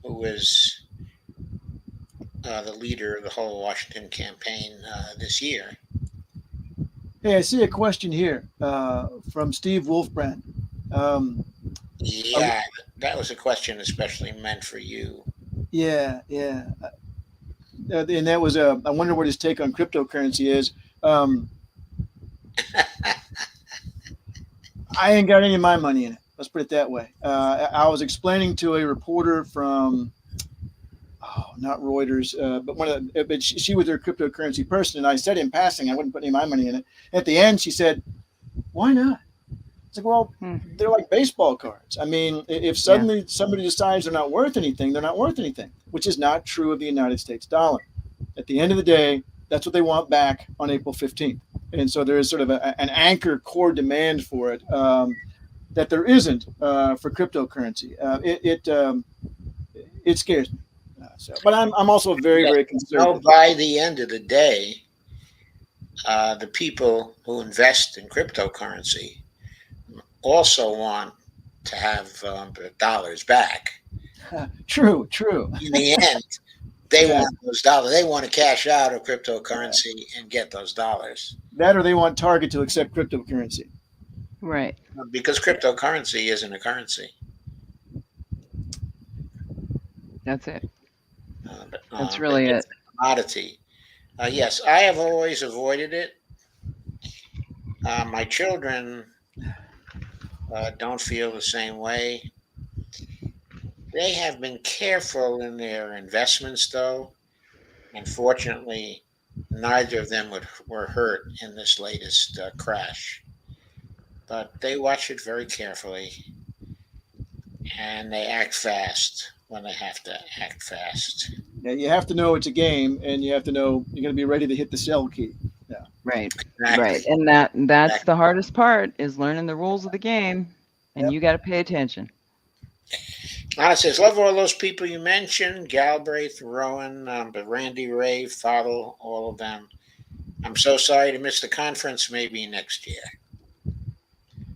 who is the leader of the whole Washington campaign this year. Hey, I see a question here from Steve Wolfbrand. Yeah, that was a question especially meant for you. Yeah. And that was I wonder what his take on cryptocurrency is. I ain't got any of my money in it. Let's put it that way. I was explaining to a reporter from, not Reuters, but she was their cryptocurrency person, and I said in passing I wouldn't put any of my money in it. At the end, she said, "Why not?" It's like, well, they're like baseball cards. I mean, if suddenly somebody decides they're not worth anything, they're not worth anything, which is not true of the United States dollar. At the end of the day, that's what they want back on April 15th. And so there is sort of an anchor core demand for it that there isn't for cryptocurrency. It scares me. But I'm also very conservative. By the end of the day, the people who invest in cryptocurrency also want to have the dollars back. True. In the end, they want those dollars. They want to cash out of cryptocurrency and get those dollars. That, or they want Target to accept cryptocurrency. Right. Because cryptocurrency isn't a currency. That's it. That's really it. It's a commodity. Yes, I have always avoided it. My children don't feel the same way. They have been careful in their investments, though. Unfortunately, neither of them were hurt in this latest crash. But they watch it very carefully, and they act fast when they have to act fast. Yeah, you have to know it's a game, and you have to know you're going to be ready to hit the sell key. Yeah. Right. Exactly. Right. And that's the hardest part, is learning the rules of the game, and you got to pay attention. Lana says, love all those people you mentioned, Galbraith, Rowan, but Randy, Ray, Fadl, all of them. I'm so sorry to miss the conference. Maybe next year.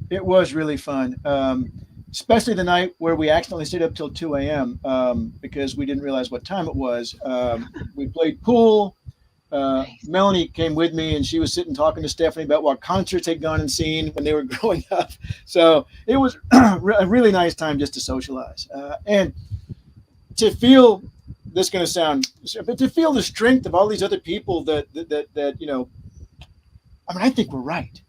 It was really fun, especially the night where we accidentally stayed up till 2 a.m. Because we didn't realize what time it was. We played pool. Melanie came with me, and she was sitting talking to Stephanie about what concerts they'd gone and seen when they were growing up. So it was a really nice time just to socialize and to feel. This is going to sound, but to feel the strength of all these other people that you know. I mean, I think we're right.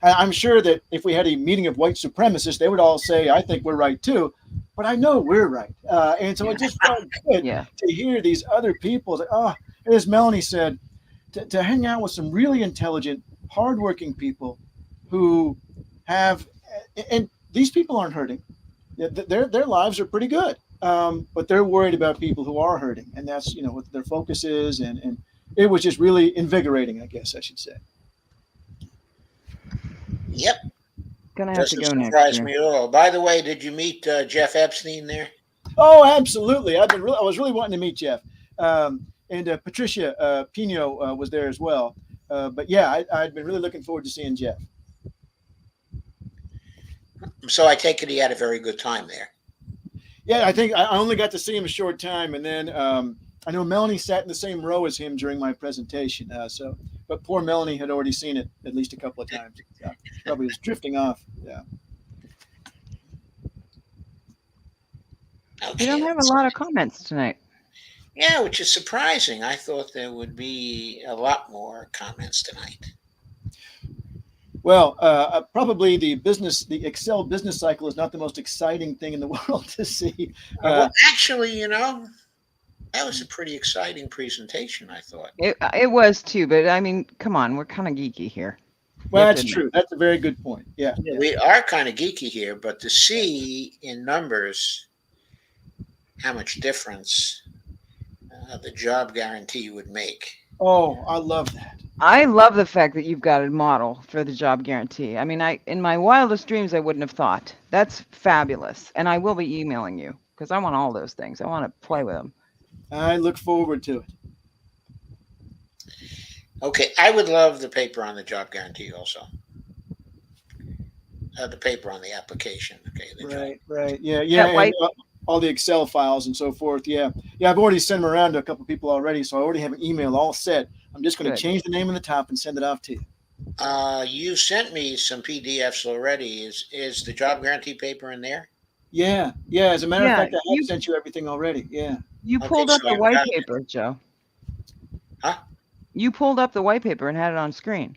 I'm sure that if we had a meeting of white supremacists, they would all say, "I think we're right too." But I know we're right, and so it just felt good to hear these other people. Like, as Melanie said, to hang out with some really intelligent, hardworking people who have, and these people aren't hurting. Their lives are pretty good, but they're worried about people who are hurting, and that's what their focus is. And it was just really invigorating, I guess I should say. Yep. Gonna have to go next. Surprise me at all. By the way, did you meet Jeff Epstein there? Oh, absolutely. I was really wanting to meet Jeff. And Patricia Pino was there as well. But yeah, I'd been really looking forward to seeing Jeff. So I take it he had a very good time there. Yeah, I think I only got to see him a short time. And then I know Melanie sat in the same row as him during my presentation. But poor Melanie had already seen it at least a couple of times. Probably was drifting off. Yeah. We don't have a lot of comments tonight. Yeah, which is surprising. I thought there would be a lot more comments tonight. Well, probably the Excel business cycle is not the most exciting thing in the world to see. Well, actually, that was a pretty exciting presentation, I thought. It was too, but I mean, come on, we're kind of geeky here. Well, that's true. That's a very good point. Yeah. We are kind of geeky here, but to see in numbers how much difference the job guarantee would make. Oh, I love that. I love the fact that you've got a model for the job guarantee. I mean, in my wildest dreams, I wouldn't have thought. That's fabulous. And I will be emailing you because I want all those things. I want to play with them. I look forward to it. Okay, I would love the paper on the job guarantee also. The paper on the application. Okay. Right. Yeah. And, all the Excel files and so forth. Yeah. I've already sent them around to a couple people already, so I already have an email all set. I'm just going to change the name on the top and send it off to you. You sent me some PDFs already. Is the job guarantee paper in there? Yeah. As a matter of fact, I have sent you everything already. Yeah. You pulled up the white paper, Joe. Huh? You pulled up the white paper and had it on screen.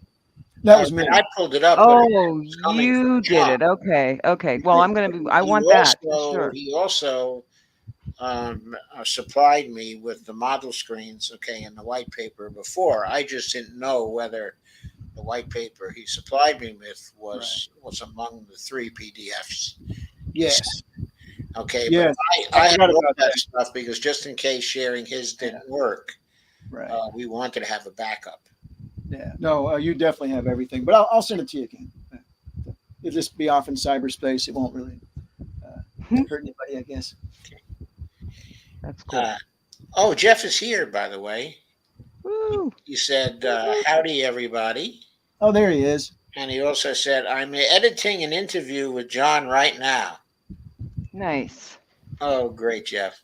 That was me. I pulled it up. Oh, you did it. Okay. Well, I want that. Sure. He also supplied me with the model screens, and the white paper before. I just didn't know whether the white paper he supplied me with was among the 3 PDFs. Yes. Okay. Yes. But I had all that stuff because just in case sharing his didn't work, we wanted to have a backup. Yeah. No, you definitely have everything, but I'll send it to you again. It'll just be off in cyberspace. It won't really hurt anybody, I guess. Okay. That's cool. Jeff is here, by the way. Woo. He said, howdy, everybody. Oh, there he is. And he also said, I'm editing an interview with John right now. Nice. Oh, great, Jeff.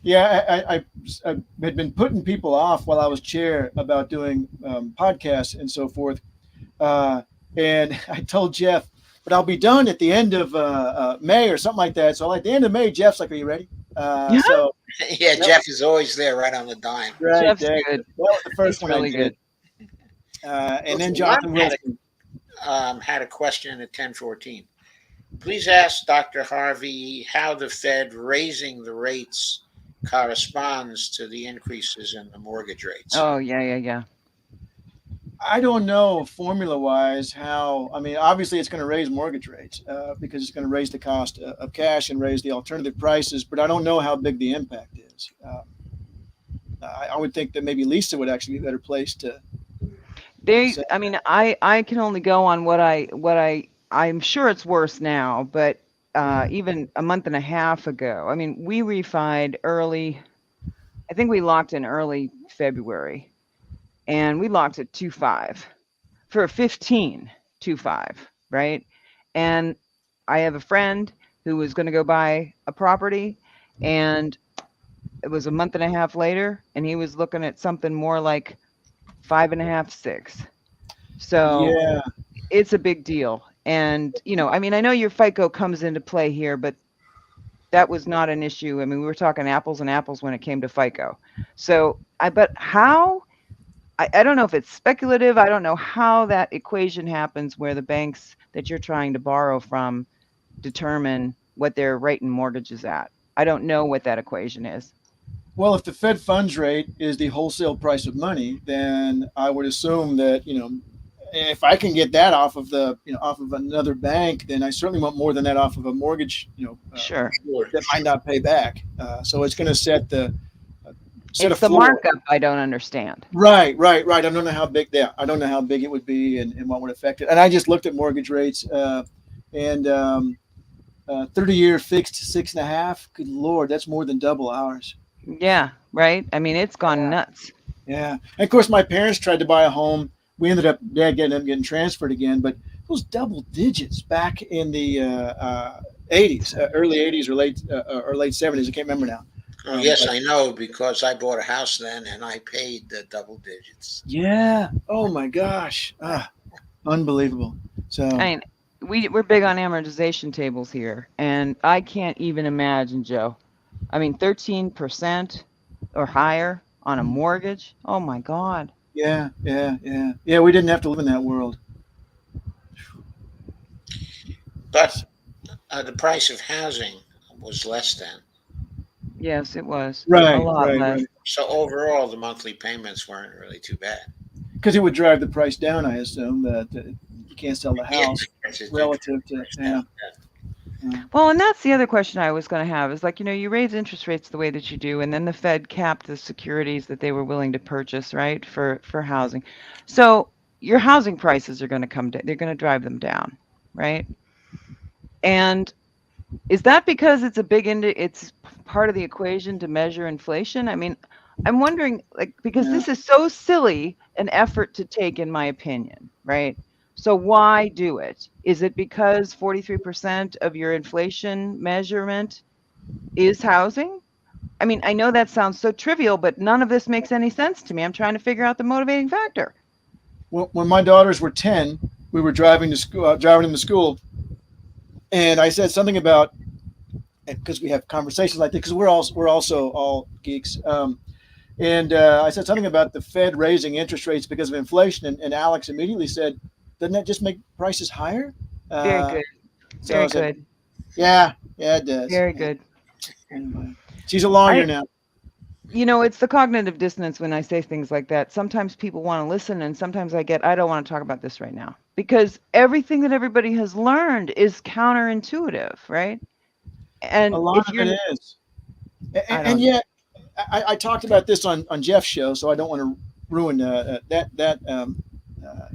Yeah, I had been putting people off while I was chair about doing podcasts and so forth. And I told Jeff, but I'll be done at the end of May or something like that. So at the end of May, Jeff's like, are you ready? So yeah, Jeff is always there right on the dime. Right, Jeff's good. That was the first one really I did. And then Jonathan Wilson had a question at 10:14. Please ask Dr. Harvey how the Fed raising the rates corresponds to the increases in the mortgage rates. Oh, yeah. I don't know formula-wise how. I mean, obviously it's going to raise mortgage rates because it's going to raise the cost of cash and raise the alternative prices. But I don't know how big the impact is. I would think that maybe Lisa would actually be better placed to. I mean, I can only go on what I'm sure it's worse now, but even a month and a half ago, I mean, we refied early. I think we locked in early February. And we locked at 2.5 for a 15.25, right? And I have a friend who was going to go buy a property, and it was a month and a half later, and he was looking at something more like 5.5, 6. So it's a big deal. And I mean, I know your FICO comes into play here, but that was not an issue. I mean, we were talking apples and apples when it came to FICO. So but how? I don't know if it's speculative. I don't know how that equation happens where the banks that you're trying to borrow from determine what their rate and mortgage is at. I don't know what that equation is. Well, if the Fed funds rate is the wholesale price of money, then I would assume that, if I can get that off of off of another bank, then I certainly want more than that off of a mortgage, sure, that might not pay back. So it's going to set the it's the markup I don't understand. Right. I don't know how big I don't know how big it would be and what would affect it. And I just looked at mortgage rates and 30-year fixed 6.5. Good Lord, that's more than double ours. Yeah, right. I mean, it's gone nuts. Yeah. And of course, my parents tried to buy a home. We ended up getting transferred again, but those double digits back in the 80s, early 80s or late 70s. I can't remember now. Yes, I know because I bought a house then and I paid the double digits. Yeah. Oh my gosh. Unbelievable. So I mean, we're big on amortization tables here, and I can't even imagine, Joe. I mean, 13%. or higher on a mortgage. Oh my God. Yeah, yeah, yeah, yeah. We didn't have to live in that world. But the price of housing was less then. Yes, it was a Right, lot right, less. right. So overall, the monthly payments weren't really too bad. Because it would drive the price down, I assume, that you can't sell the Yeah, house it did relative to, price yeah. down. Well, and that's the other question I was going to have is like, you raise interest rates the way that you do, and then the Fed capped the securities that they were willing to purchase, right, for housing. So your housing prices are going to come down. They're going to drive them down, right? And is that because it's part of the equation to measure inflation? I mean, I'm wondering, like, because Yeah. this is so silly an effort to take, in my opinion, right? So why do it? Is it because 43% of your inflation measurement is housing? I mean, I know that sounds so trivial, but none of this makes any sense to me. I'm trying to figure out the motivating factor. When my daughters were 10, we were driving to school, driving them to school, and I said something about, because we have conversations like this, because we're also all geeks. And I said something about the Fed raising interest rates because of inflation, and Alex immediately said, "Doesn't that just make prices higher?" Very Uh, good. so I Very said, good. "Yeah, yeah, it does." Very Yeah. good. Anyway, she's a lawyer I now. It's the cognitive dissonance when I say things like that. Sometimes people want to listen, and sometimes I don't want to talk about this right now because everything that everybody has learned is counterintuitive, right? A And lot if of you're, it is, I and don't, yet I talked about this on Jeff's show, so I don't want to ruin that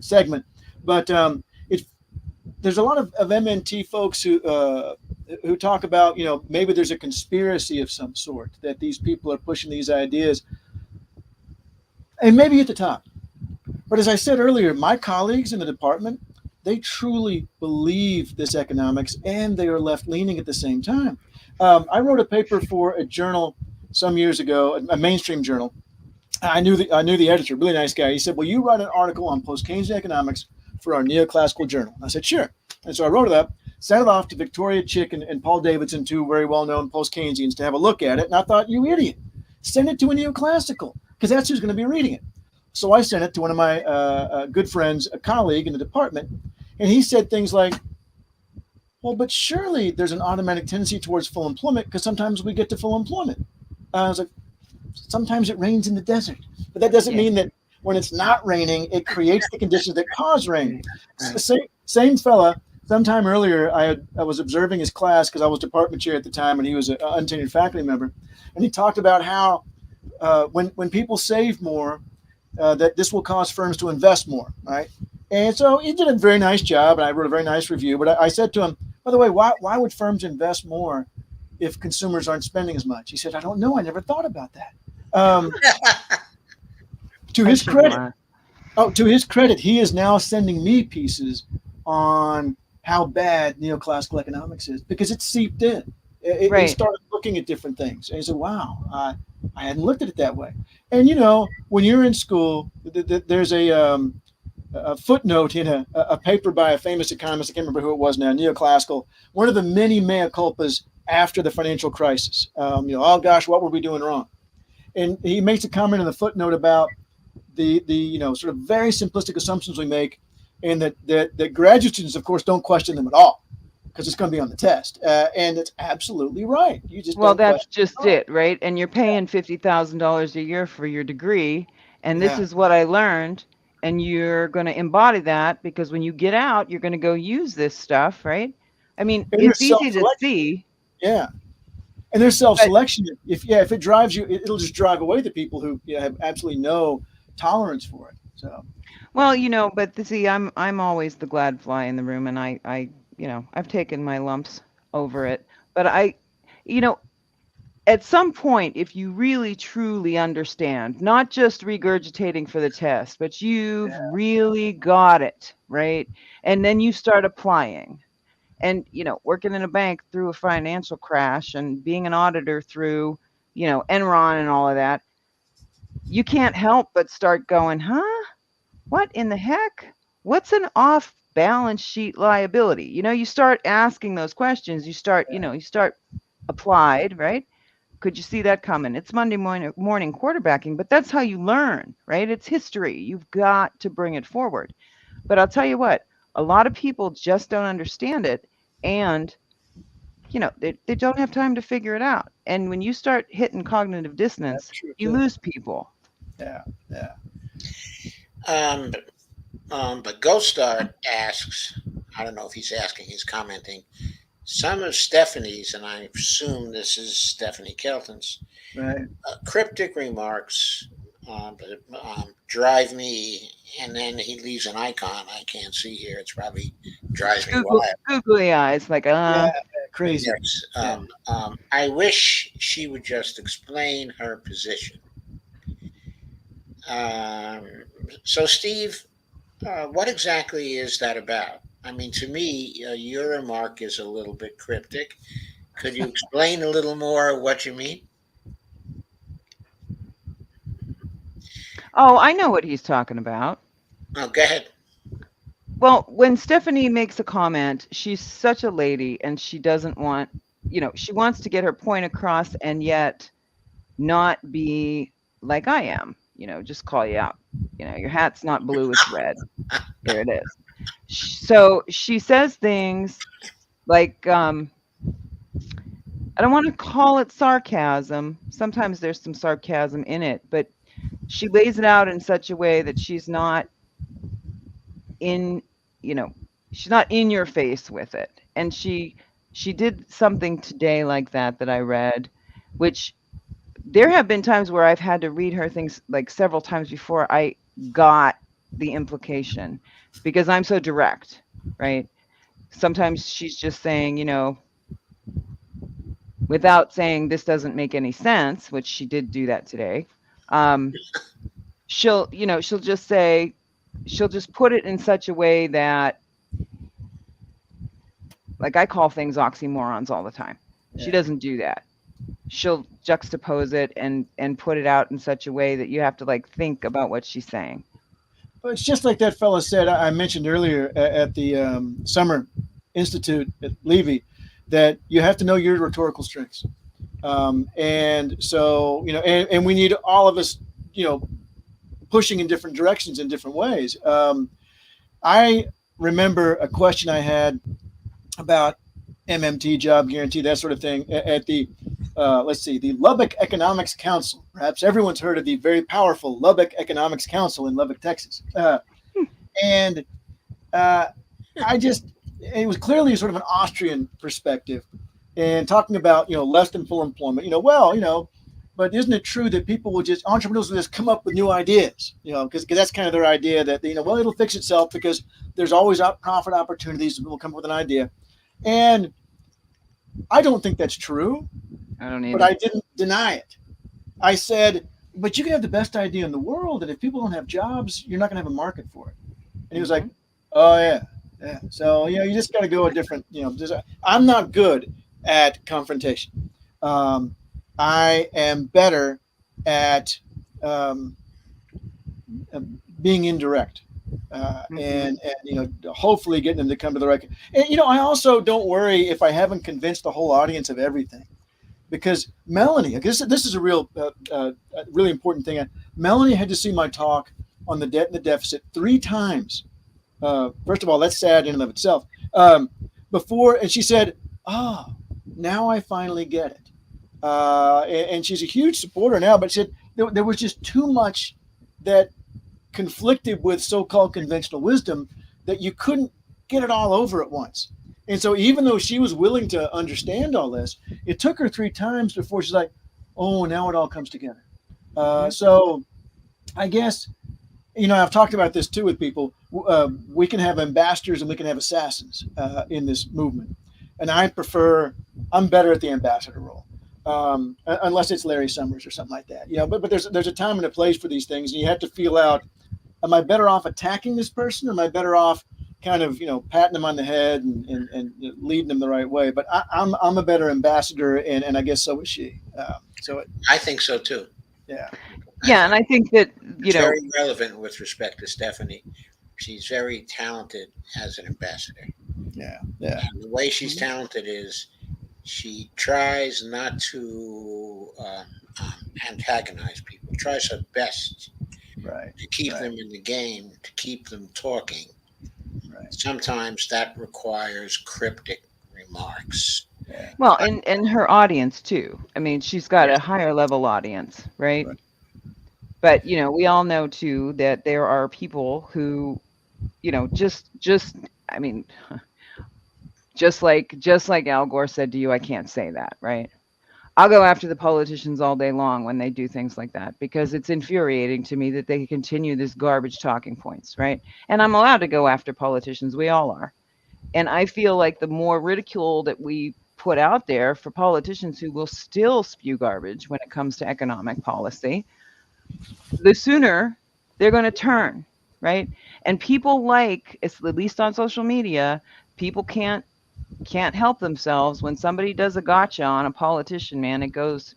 segment. But it's there's a lot of MNT folks who talk about, maybe there's a conspiracy of some sort that these people are pushing these ideas, and maybe at the top. But as I said earlier, my colleagues in the department, they truly believe this economics, and they are left leaning at the same time. I wrote a paper for a journal some years ago, a mainstream journal. I knew the editor, really nice guy. He said, "Will you write an article on post Keynesian economics for our neoclassical journal?" I said, "Sure." And so I wrote it up, sent it off to Victoria Chick and Paul Davidson, two very well-known post Keynesians, to have a look at it. And I thought, "You idiot! Send it to a neoclassical, because that's who's going to be reading it." So I sent it to one of my good friends, a colleague in the department, and he said things like, "Well, but surely there's an automatic tendency towards full employment because sometimes we get to full employment." I was like, "Sometimes it rains in the desert, but that doesn't yeah, mean that when it's not raining, it creates the conditions that cause rain." right. Same fella. Sometime earlier, I was observing his class because I was department chair at the time, and he was an untenured faculty member, and he talked about how when people save more, that this will cause firms to invest more, right? And so he did a very nice job, and I wrote a very nice review. But I said to him, "By the way, why would firms invest more if consumers aren't spending as much?" He said, "I don't know. I never thought about that." Um, to I his shouldn't credit, laugh. he is now sending me pieces on how bad neoclassical economics is because it's seeped in. He Right. started looking at different things, and he said, "Wow, I hadn't looked at it that way." And when you're in school, there's a footnote in a paper by a famous economist. I can't remember who it was now. Neoclassical, one of the many mea culpas after the financial crisis. Oh gosh, what were we doing wrong? And he makes a comment in the footnote about the sort of very simplistic assumptions we make, and that graduate students, of course, don't question them at all because it's going to be on the test. And it's absolutely right. You just Well, don't that's question just at all. it, right? And you're paying $50,000 a year for your degree, and this Yeah. is what I learned, and you're going to embody that because when you get out, you're going to go use this stuff, right? I mean, And it's there's easy to self-selection. see, Yeah. And there's but self-selection. If it drives you, it'll just drive away the people who have absolutely no tolerance for it. So well, but see, I'm always the glad fly in the room, and I've taken my lumps over it, but you know, at some point, if you really truly understand, not just regurgitating for the test, but you've really got it, right? And then you start applying. And, working in a bank through a financial crash and being an auditor through, Enron and all of that, you can't help but start going, huh? What in the heck? What's an off balance sheet liability? You start asking those questions, you start applied, right? Could you see that coming? It's Monday morning quarterbacking, but that's how you learn, right? It's history. You've got to bring it forward. But I'll tell you what, a lot of people just don't understand it. And, they don't have time to figure it out. And when you start hitting cognitive dissonance, you lose people. Yeah. But Ghost Star asks, I don't know if he's asking, he's commenting, some of Stephanie's, and I assume this is Stephanie Kelton's, Right. Cryptic remarks drive me, and then he leaves an icon I can't see here. It's probably drives me wild. Googly eyes, like, Yeah, crazy. Yes. I wish she would just explain her position. So, Steve, what exactly is that about? I mean, to me, your remark is a little bit cryptic. Could you explain a little more what you mean? Oh, I know what he's talking about. Oh, go ahead. Well, when Stephanie makes a comment, she's such a lady and she doesn't want, she wants to get her point across and yet not be like I am, just call you out. Your hat's not blue, it's red. There it is. So she says things like, I don't want to call it sarcasm. Sometimes there's some sarcasm in it, but she lays it out in such a way that she's not in your face with it. And she did something today like that I read, which there have been times where I've had to read her things like several times before I got the implication, because I'm so direct, right? Sometimes she's just saying, without saying this doesn't make any sense, which she did do that today. She'll just say, she'll just put it in such a way that, like, I call things oxymorons all the time. Yeah. She doesn't do that. She'll juxtapose it and put it out in such a way that you have to think about what she's saying. Well, it's just like that fellow said, I mentioned earlier at the Summer Institute at Levy, that you have to know your rhetorical strengths. And so, and we need all of us, pushing in different directions in different ways. I remember a question I had about MMT, job guarantee, that sort of thing, at the the Lubbock Economics Council. Perhaps everyone's heard of the very powerful Lubbock Economics Council in Lubbock, Texas. It was clearly sort of an Austrian perspective, and talking about, less than full employment, but isn't it true that entrepreneurs will just come up with new ideas, because that's kind of their idea that, it'll fix itself because there's always profit opportunities. People come up with an idea. And I don't think that's true. I don't either. But I didn't deny it. I said, but you can have the best idea in the world, and if people don't have jobs, you're not going to have a market for it. And he was like, oh, yeah. So, you just got to go a different, I'm not good at confrontation. I am better at being indirect. And hopefully getting them to come to the right. And I also don't worry if I haven't convinced the whole audience of everything, because Melanie, this is a real really important thing. Melanie had to see my talk on the debt and the deficit 3 times. First of all, that's sad in and of itself. Before, and she said, now I finally get it. And she's a huge supporter now, but she said there was just too much that conflicted with so-called conventional wisdom that you couldn't get it all over at once. And so even though she was willing to understand all this, it took her 3 times before she's like, oh, now it all comes together. So I guess, I've talked about this too with people. We can have ambassadors and we can have assassins in this movement. And I'm better at the ambassador role. Unless it's Larry Summers or something like that, but there's a time and a place for these things, and you have to feel out, am I better off attacking this person, or am I better off kind of, patting them on the head and leading them the right way? But I'm a better ambassador, and I guess so is she. I think so too. Yeah. Yeah, and I think that it's very relevant with respect to Stephanie. She's very talented as an ambassador. Yeah. And the way she's talented is She tries not to antagonize people. Tries her best Right. to keep Right. them in the game, to keep them talking. Right. Sometimes that requires cryptic remarks. Yeah. Well, and her audience too. I mean, she's got a higher level audience, right? Right. But we all know too that there are people who, just I mean, just like Al Gore said to you, I can't say that, right? I'll go after the politicians all day long when they do things like that because it's infuriating to me that they continue this garbage talking points, right? And I'm allowed to go after politicians. We all are. And I feel like the more ridicule that we put out there for politicians who will still spew garbage when it comes to economic policy, the sooner they're going to turn, right? And people it's at least on social media, people can't help themselves when somebody does a gotcha on a politician, man. It goes.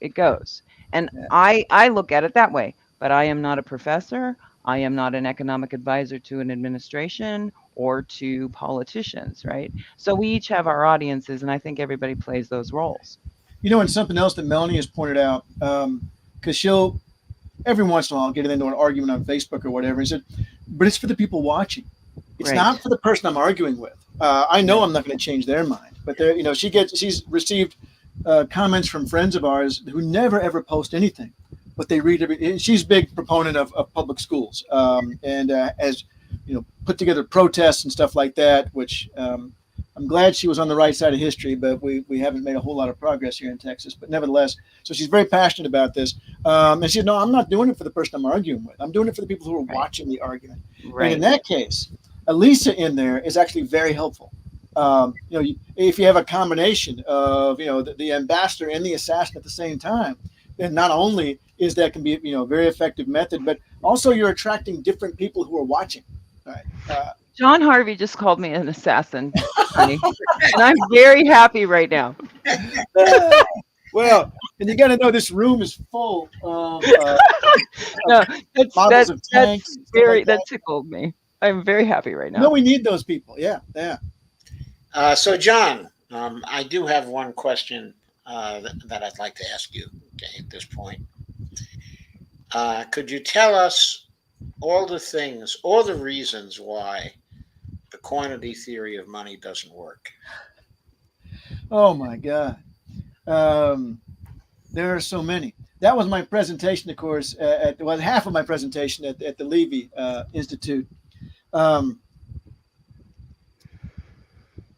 And Yeah. I look at it that way, but I am not a professor. I am not an economic advisor to an administration or to politicians, right? So we each have our audiences, and I think everybody plays those roles. And something else that Melanie has pointed out, because she'll every once in a while get into an argument on Facebook or whatever. He said, but it's for the people watching. It's Right. not for the person I'm arguing with. I know I'm not going to change their mind, but she's received comments from friends of ours who never ever post anything, but they read she's a big proponent of public schools, and as put together protests and stuff like that, which I'm glad she was on the right side of history, but we haven't made a whole lot of progress here in Texas. But nevertheless, so she's very passionate about this. And she said, no, I'm not doing it for the person I'm arguing with. I'm doing it for the people who are watching the argument. Right. And in that case, Elisa in there is actually very helpful. If you have a combination of, the ambassador and the assassin at the same time, then not only is that can be, a very effective method, but also you're attracting different people who are watching. All right. John Harvey just called me an assassin, honey, and I'm very happy right now. Well, and you got to know this room is full of No, models of tanks. that's very that tickled me. I'm very happy right now. No, we need those people. Yeah, yeah. So, John, I do have one question that I'd like to ask you at this point. Could you tell us all the reasons why the quantity theory of money doesn't work? Oh my God. There are so many. That was my presentation, of course, half of my presentation at the Levy Institute.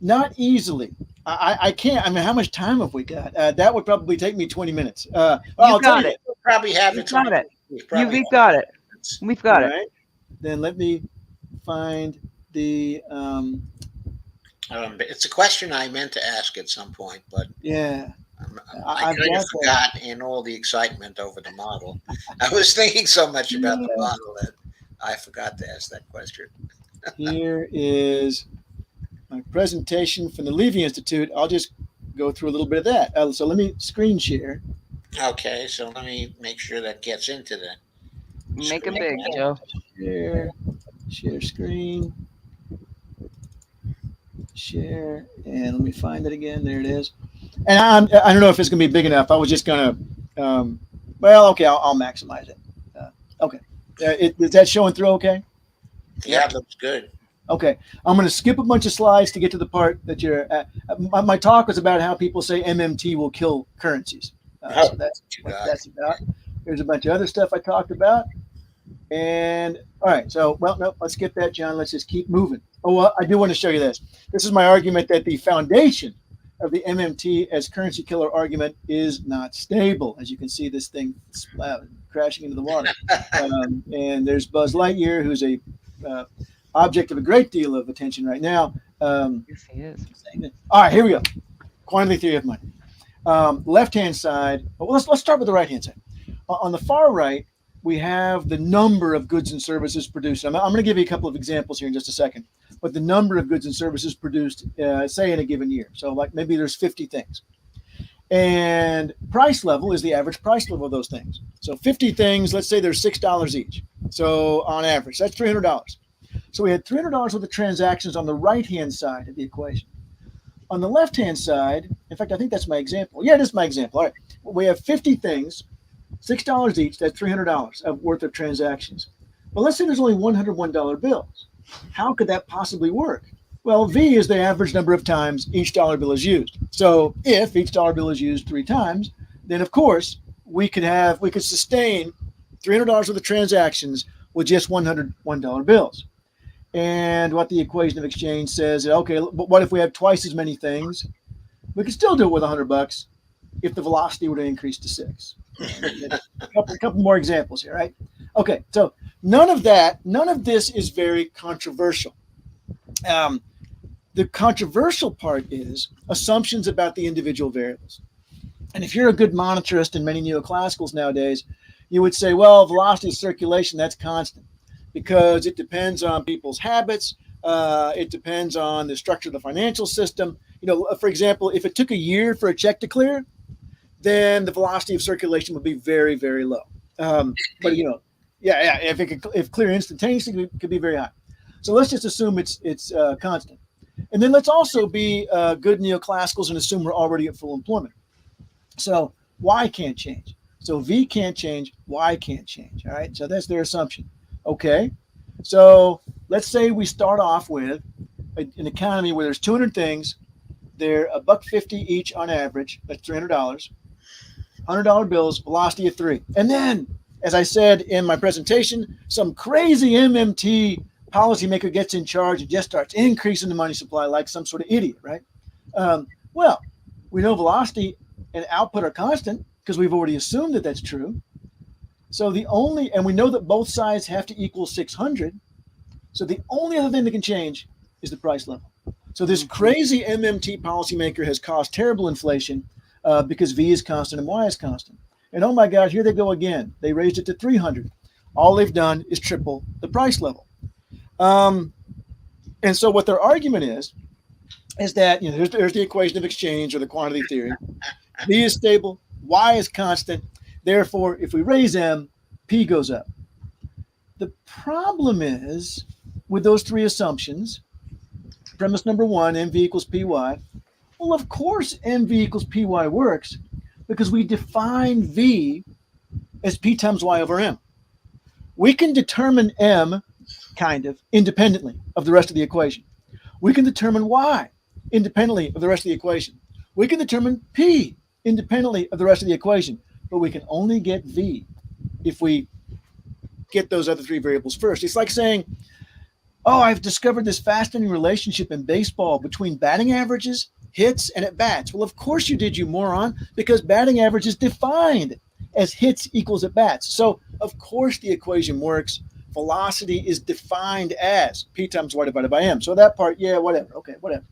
Not easily. I can't. I mean, how much time have we got? That would probably take me 20 minutes. You got it. We'll probably have You it. got it. We've We've got it. We've got it. Right. Then let me find the. It's a question I meant to ask at some point, but Yeah. I kind of forgot in all the excitement over the model. I was thinking so much about the model that I forgot to ask that question. Here is my presentation from the Levy Institute. I'll just go through a little bit of that. So let me screen share. Okay, so let me make sure that gets into the. Make them big, Joe. Share screen. Share, and let me find it again. There it is. And I don't know if it's going to be big enough. I was just going to, okay, I'll maximize it. Okay. Is that showing through okay? Yeah, it looks good. Okay. I'm going to skip a bunch of slides to get to the part that you're at. My talk was about how people say MMT will kill currencies. So that's what that's about. There's a bunch of other stuff I talked about. And all right. So, no, let's skip that, John. Let's just keep moving. Oh, well, I do want to show you this. This is my argument that the foundation of the MMT as currency killer argument is not stable. As you can see, this thing crashing into the water. And there's Buzz Lightyear, who's a object of a great deal of attention right now. Yes, he is. All right, here we go. Quantity theory of money. Left-hand side. Well, let's start with the right-hand side. On the far right, we have the number of goods and services produced. I'm going to give you a couple of examples here in just a second. But the number of goods and services produced, say, in a given year. So like maybe there's 50 things. And price level is the average price level of those things. So 50 things, let's say there's $6 each. So on average, that's $300. So we had $300 worth of transactions on the right-hand side of the equation. On the left-hand side, in fact, I think that's my example. Yeah, it is my example. All right. We have 50 things, $6 each. That's $300 of worth of transactions. Well, let's say there's only $101 bills. How could that possibly work? Well, V is the average number of times each dollar bill is used. So if each dollar bill is used 3 times, then of course we could sustain $300 worth of transactions with just $101 bills. And what the equation of exchange says, okay, but what if we have twice as many things? We could still do it with $100 if the velocity were to increase to 6. A couple more examples here, right? Okay, so none of this is very controversial. The controversial part is assumptions about the individual variables. And if you're a good monetarist in many neoclassicals nowadays, you would say, well, velocity of circulation, that's constant because it depends on people's habits. It depends on the structure of the financial system. For example, if it took a year for a check to clear, then the velocity of circulation would be very, very low. But if clear instantaneously, it could be very high. So let's just assume it's constant. And then let's also be good neoclassicals and assume we're already at full employment. So Y can't change. So V can't change, Y can't change. All right, so that's their assumption. Okay, so let's say we start off with an economy where there's 200 things. They're $1.50 each on average. That's $300. $100 bills, velocity of 3. And then, as I said in my presentation, some crazy MMT policymaker gets in charge and just starts increasing the money supply like some sort of idiot, right? Well, we know velocity and output are constant because we've already assumed that that's true. So and we know that both sides have to equal 600. So the only other thing that can change is the price level. So this crazy MMT policymaker has caused terrible inflation because V is constant and Y is constant. And oh my God, here they go again. They raised it to 300. All they've done is triple the price level. And so what their argument is that, there's the equation of exchange or the quantity theory. V is stable, Y is constant. Therefore, if we raise M, P goes up. The problem is with those 3 assumptions, premise number 1, MV equals PY. Well, of course, MV equals PY works because we define V as P times Y over M. We can determine M kind of independently of the rest of the equation. We can determine Y independently of the rest of the equation. We can determine P independently of the rest of the equation, but we can only get V if we get those other 3 variables first. It's like saying, oh, I've discovered this fascinating relationship in baseball between batting averages, hits, and at bats. Well, of course you did, you moron, because batting average is defined as hits equals at bats. So of course the equation works. Velocity is defined as P times Y divided by M. So that part, yeah, whatever. Okay, whatever.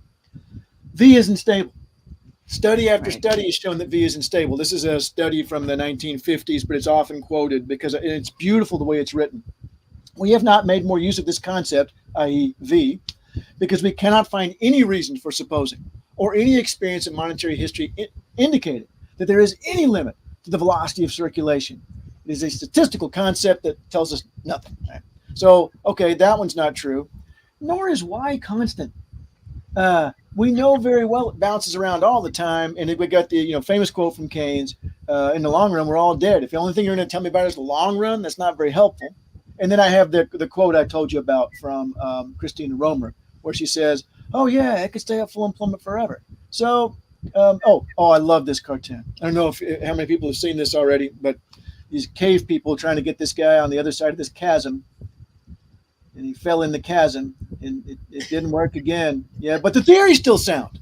V isn't stable. Study after study has shown that V isn't stable. This is a study from the 1950s, but it's often quoted because it's beautiful the way it's written. We have not made more use of this concept, i.e. V, because we cannot find any reason for supposing or any experience in monetary history indicating that there is any limit to the velocity of circulation. It is a statistical concept that tells us nothing. Right? So, okay, that one's not true, nor is Y constant. We know very well it bounces around all the time, and we got the famous quote from Keynes: "In the long run, we're all dead." If the only thing you're going to tell me about is the long run, that's not very helpful. And then I have the quote I told you about from Christina Romer, where she says, "Oh yeah, it could stay at full employment forever." So, I love this cartoon. I don't know how many people have seen this already, but these cave people trying to get this guy on the other side of this chasm. And he fell in the chasm, and it didn't work again. Yeah, but the theory's still sound.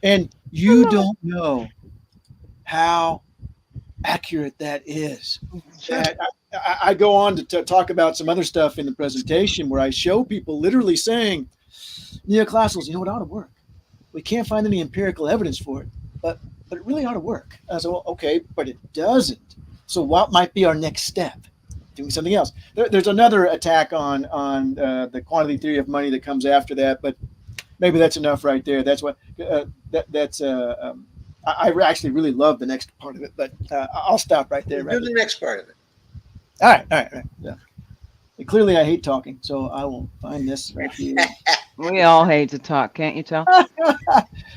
And you don't know how accurate that is. I go on to talk about some other stuff in the presentation where I show people literally saying, neoclassicals, it ought to work. We can't find any empirical evidence for it, but it really ought to work. So, okay, but it doesn't. So what might be our next step? Doing something else. There's another attack on the quantity theory of money that comes after that, but maybe that's enough right there. That's what I actually really love the next part of it, but I'll stop right there. Do the next part of it. All right. Yeah. Clearly, I hate talking, so I will find this right here. We all hate to talk, can't you tell?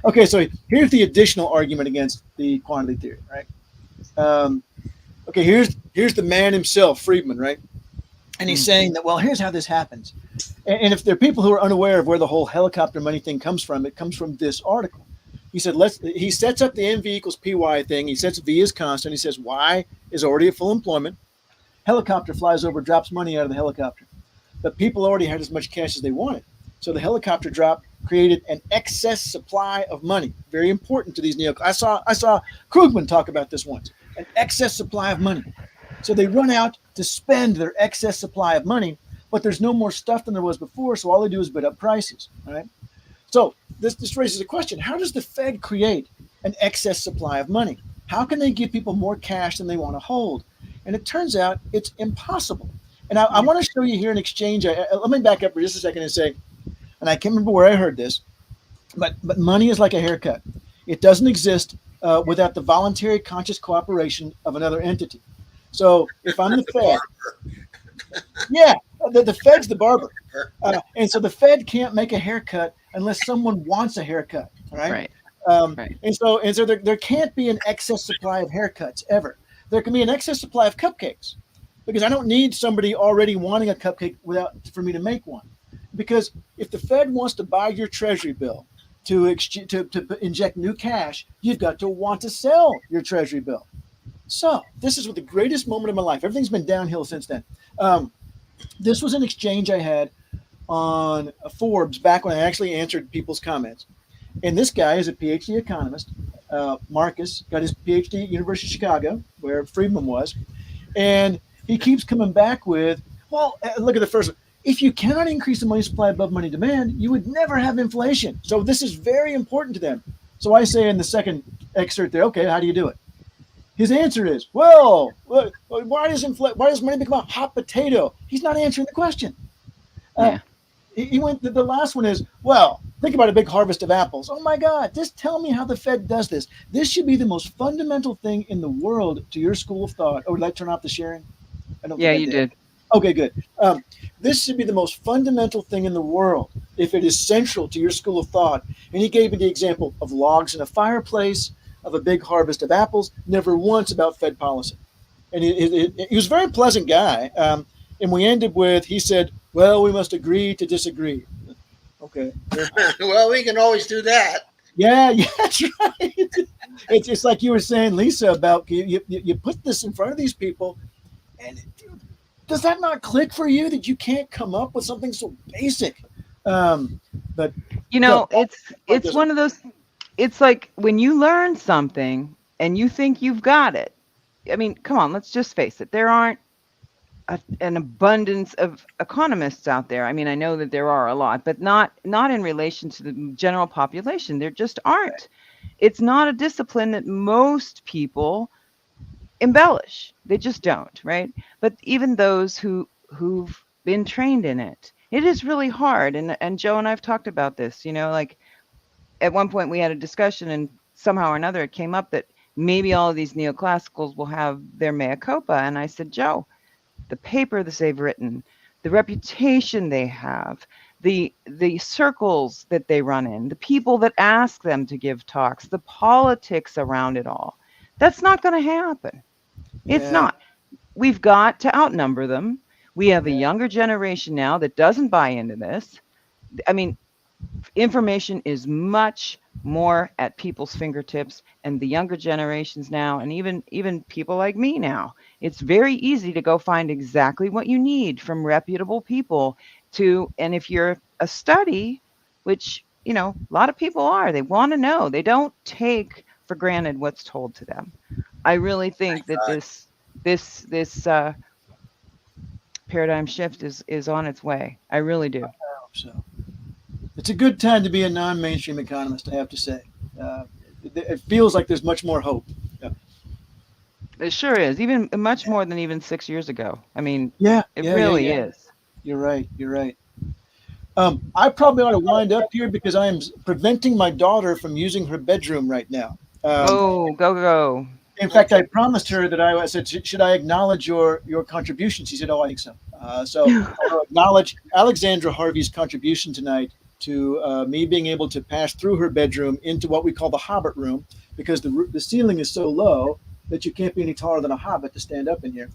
Okay, so here's the additional argument against the quantity theory, right? Okay, here's the man himself, Friedman, right? And he's saying that, well, here's how this happens. And if there are people who are unaware of where the whole helicopter money thing comes from, it comes from this article. He said, he sets up the MV equals PY thing. He sets V as constant. He says Y is already at full employment. Helicopter flies over, drops money out of the helicopter. But people already had as much cash as they wanted. So the helicopter drop created an excess supply of money. Very important to these I saw Krugman talk about this once. An excess supply of money. So they run out to spend their excess supply of money, but there's no more stuff than there was before, so all they do is bid up prices, right? So this raises a question. How does the Fed create an excess supply of money? How can they give people more cash than they want to hold? And it turns out it's impossible. And I want to show you here an exchange. Let me back up for just a second and say, and I can't remember where I heard this, but money is like a haircut. It doesn't exist without the voluntary conscious cooperation of another entity. So if I'm the Fed, yeah, the Fed's the barber. And so the Fed can't make a haircut unless someone wants a haircut, right? Right. And so there can't be an excess supply of haircuts ever. There can be an excess supply of cupcakes because I don't need somebody already wanting a cupcake for me to make one. Because if the Fed wants to buy your treasury bill to inject new cash, you've got to want to sell your treasury bill. So this is the greatest moment of my life. Everything's been downhill since then. This was an exchange I had on Forbes back when I actually answered people's comments. And this guy is a PhD economist. Marcus got his PhD at University of Chicago, where Friedman was. And he keeps coming back with, well, look at the first one. If you cannot increase the money supply above money demand, you would never have inflation. So this is very important to them. So I say in the second excerpt there, okay, how do you do it? His answer is, well, why does money become a hot potato? He's not answering the question. He went. The last one is, well, think about a big harvest of apples. Oh my God! Just tell me how the Fed does this. This should be the most fundamental thing in the world to your school of thought. Oh, did I turn off the sharing? I don't. Yeah, you did. Okay, good. This should be the most fundamental thing in the world if it is central to your school of thought. And he gave me the example of logs in a fireplace, of a big harvest of apples, never once about Fed policy. And he was a very pleasant guy. And we ended with, he said, well, we must agree to disagree. Okay. Well, we can always do that. Yeah, that's right. It's like you were saying, Lisa, about you put this in front of these people, and does that not click for you that you can't come up with something so basic? But it's one of those. It's like when you learn something and you think you've got it. I mean, come on, let's just face it. There aren't an abundance of economists out there. I mean, I know that there are a lot, but not in relation to the general population. There just aren't. It's not a discipline that most people embellish. They just don't, right? But even those who've been trained in it, it is really hard. And Joe and I've talked about this, like at one point we had a discussion and somehow or another it came up that maybe all of these neoclassicals will have their mea culpa. And I said, Joe, the paper that they've written, the reputation they have, the circles that they run in, the people that ask them to give talks, the politics around it all, that's not going to happen. It's not. We've got to outnumber them. We have a younger generation now that doesn't buy into this. I mean, information is much more at people's fingertips, and the younger generations now, and even people like me now, it's very easy to go find exactly what you need from reputable people and if you're a study, which, a lot of people are, they want to know, they don't take for granted what's told to them. I really think that this paradigm shift is on its way. I really do. So it's a good time to be a non-mainstream economist, I have to say. It feels like there's much more hope. Yeah. It sure is, even much more than even 6 years ago. I mean, it really is. You're right. I probably ought to wind up here because I am preventing my daughter from using her bedroom right now. Go. In fact, I promised her that I said, should I acknowledge your contribution? She said, oh, I think so. So I'll acknowledge Alexandra Harvey's contribution tonight to me being able to pass through her bedroom into what we call the hobbit room, because the ceiling is so low that you can't be any taller than a hobbit to stand up in here.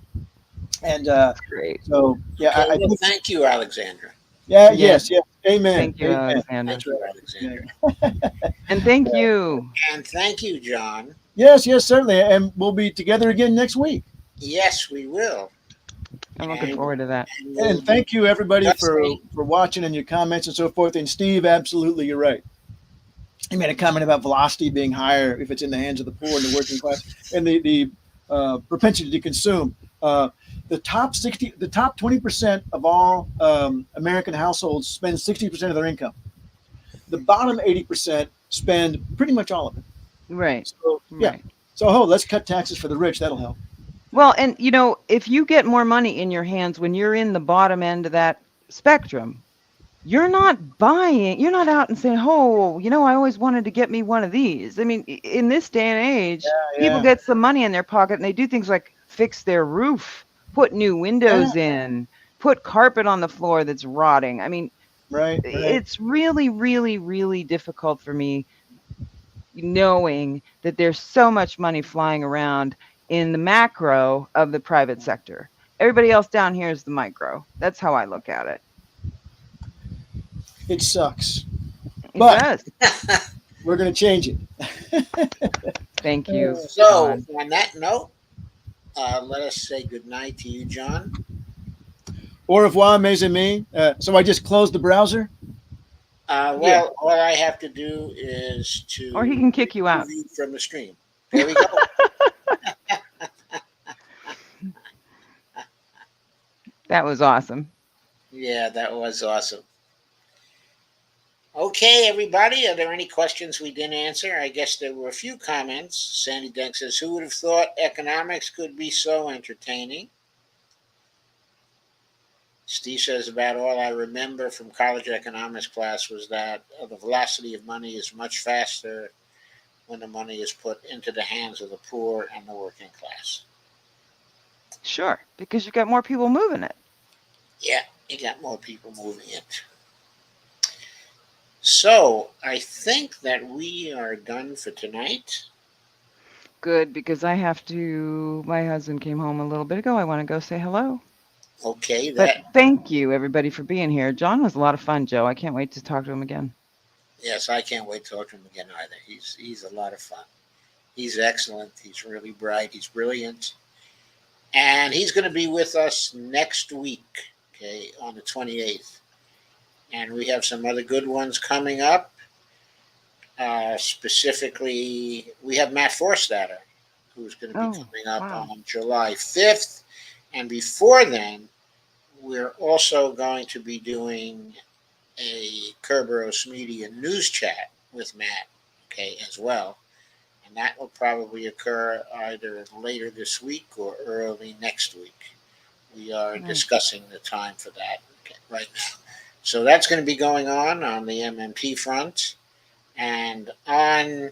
And That's great. so, yeah, Okay, I well, think, thank you, Alexandra. yeah, Yes. yes, amen. Thank you, Amen. Alexander. Thank you, Alexandra. And thank you. And thank you, John. Yes, certainly. And we'll be together again next week. Yes, we will. I'm looking And- forward to that. and we'll And thank you, everybody, for discussing- watching and your comments and so forth. And Steve, absolutely, you're right. He made a comment about velocity being higher if it's in the hands of the poor and the working class, and the propensity to consume. The top 20% of all American households spend 60% of their income. The bottom 80% spend pretty much all of it. Right. So yeah. Right. So let's cut taxes for the rich. That'll help. Well, and if you get more money in your hands when you're in the bottom end of that spectrum, you're not out and saying, oh, I always wanted to get me one of these. I mean, in this day and age, people get some money in their pocket and they do things like fix their roof, put new windows in, put carpet on the floor that's rotting. I mean, right. It's really, really, really difficult for me knowing that there's so much money flying around in the macro of the private sector. Everybody else down here is the micro. That's how I look at it. It sucks. It But does. we're going to change it. Thank you. So, John. on that note, let us say goodnight to you, John. Au revoir, mes amis. So I just closed the browser? Well, all I have to do is to... Or he can kick you out. remove from the stream. There we go. That was awesome. Yeah, that was awesome. Okay, everybody, are there any questions we didn't answer? I guess there were a few comments. Sandy Denk says, who would have thought economics could be so entertaining? Steve says, about all I remember from college economics class was that the velocity of money is much faster when the money is put into the hands of the poor and the working class. Sure, because you've got more people moving it. Yeah, you got more people moving it. So I think that we are done for tonight. Good, because my husband came home a little bit ago. I want to go say hello. Okay, But thank you, everybody, for being here. John was a lot of fun, Joe. I can't wait to talk to him again. Yes, I can't wait to talk to him again either. He's a lot of fun. He's excellent. He's really bright. He's brilliant. And he's going to be with us next week, okay, on the 28th. And we have some other good ones coming up. Specifically, we have Matt Forstatter, who's going to be coming up on July 5th. And before then, we're also going to be doing a Kerberos Media news chat with Matt, okay, as well. And that will probably occur either later this week or early next week. We are discussing the time for that right now. So that's going to be going on the MMT front. And on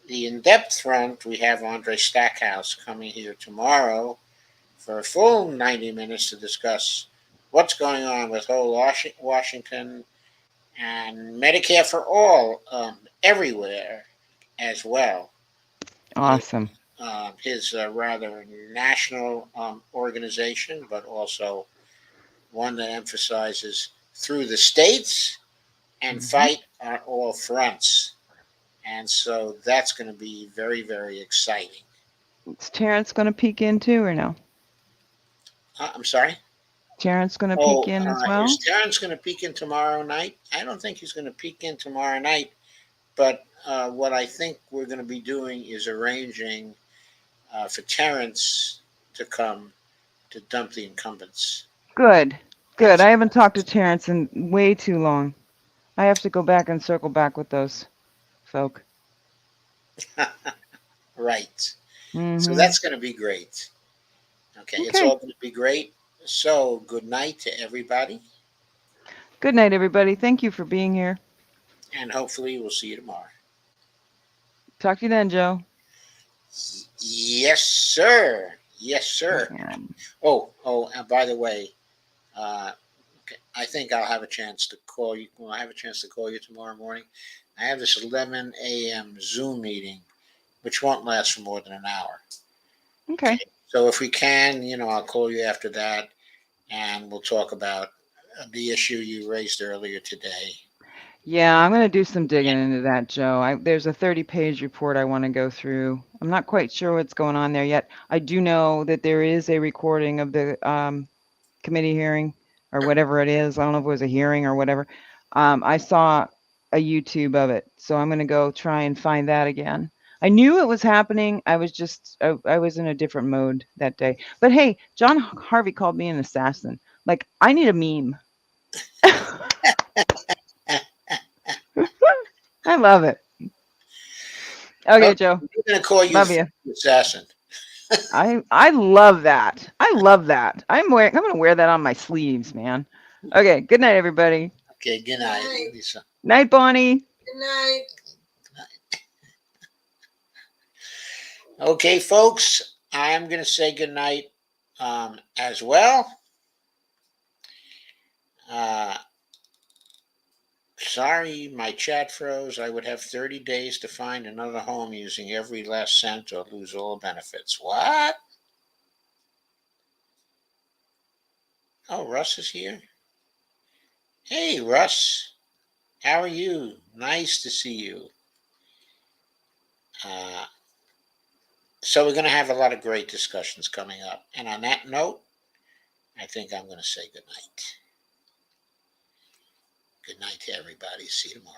the in-depth front, we have Andre Stackhouse coming here tomorrow for a full 90 minutes to discuss what's going on with whole Washington and Medicare for all everywhere as well. Awesome. His rather national organization, but also one that emphasizes through the states and fight on all fronts. And so that's going to be very, very exciting. Is Terrence going to peek in too or no? I'm sorry? Terrence going to peek in as well? Is Terrence going to peek in tomorrow night? I don't think he's going to peek in tomorrow night. But what I think we're going to be doing is arranging for Terrence to come to dump the incumbents. Good. Good. I haven't talked to Terrence in way too long. I have to go back and circle back with those folk. Right. Mm-hmm. So that's going to be great. Okay, it's all going to be great. So good night to everybody. Good night, everybody. Thank you for being here. And hopefully we'll see you tomorrow. Talk to you then, Joe. Yes, sir. Yes, sir. Man. Oh, and by the way, Okay. I think I'll have a chance to call you. Well, I have a chance to call you tomorrow morning. I have this 11 a.m. Zoom meeting, which won't last for more than an hour. Okay. So if we can, I'll call you after that, and we'll talk about the issue you raised earlier today. Yeah, I'm going to do some digging into that, Joe. There's a 30-page report I want to go through. I'm not quite sure what's going on there yet. I do know that there is a recording of the committee hearing or whatever it is. I don't know if it was a hearing or whatever. I saw a YouTube of it, so I'm going to go try and find that again. I knew it was happening. I was in a different mode that day. But hey, John Harvey called me an assassin. Like, I need a meme. I love it. Okay, Joe. I'm going to call you Love you. assassin. I love that. I love that. I'm gonna wear that on my sleeves, man. Okay. Good night, everybody. Okay, good night, Lisa. Night, Bonnie. Good night. Okay, folks, I'm going to say good night as well. Sorry, my chat froze. I would have 30 days to find another home using every last cent or lose all benefits. What? Oh, Russ is here. Hey, Russ. How are you? Nice to see you. So we're going to have a lot of great discussions coming up. And on that note, I think I'm going to say good night. Good night to everybody. See you tomorrow.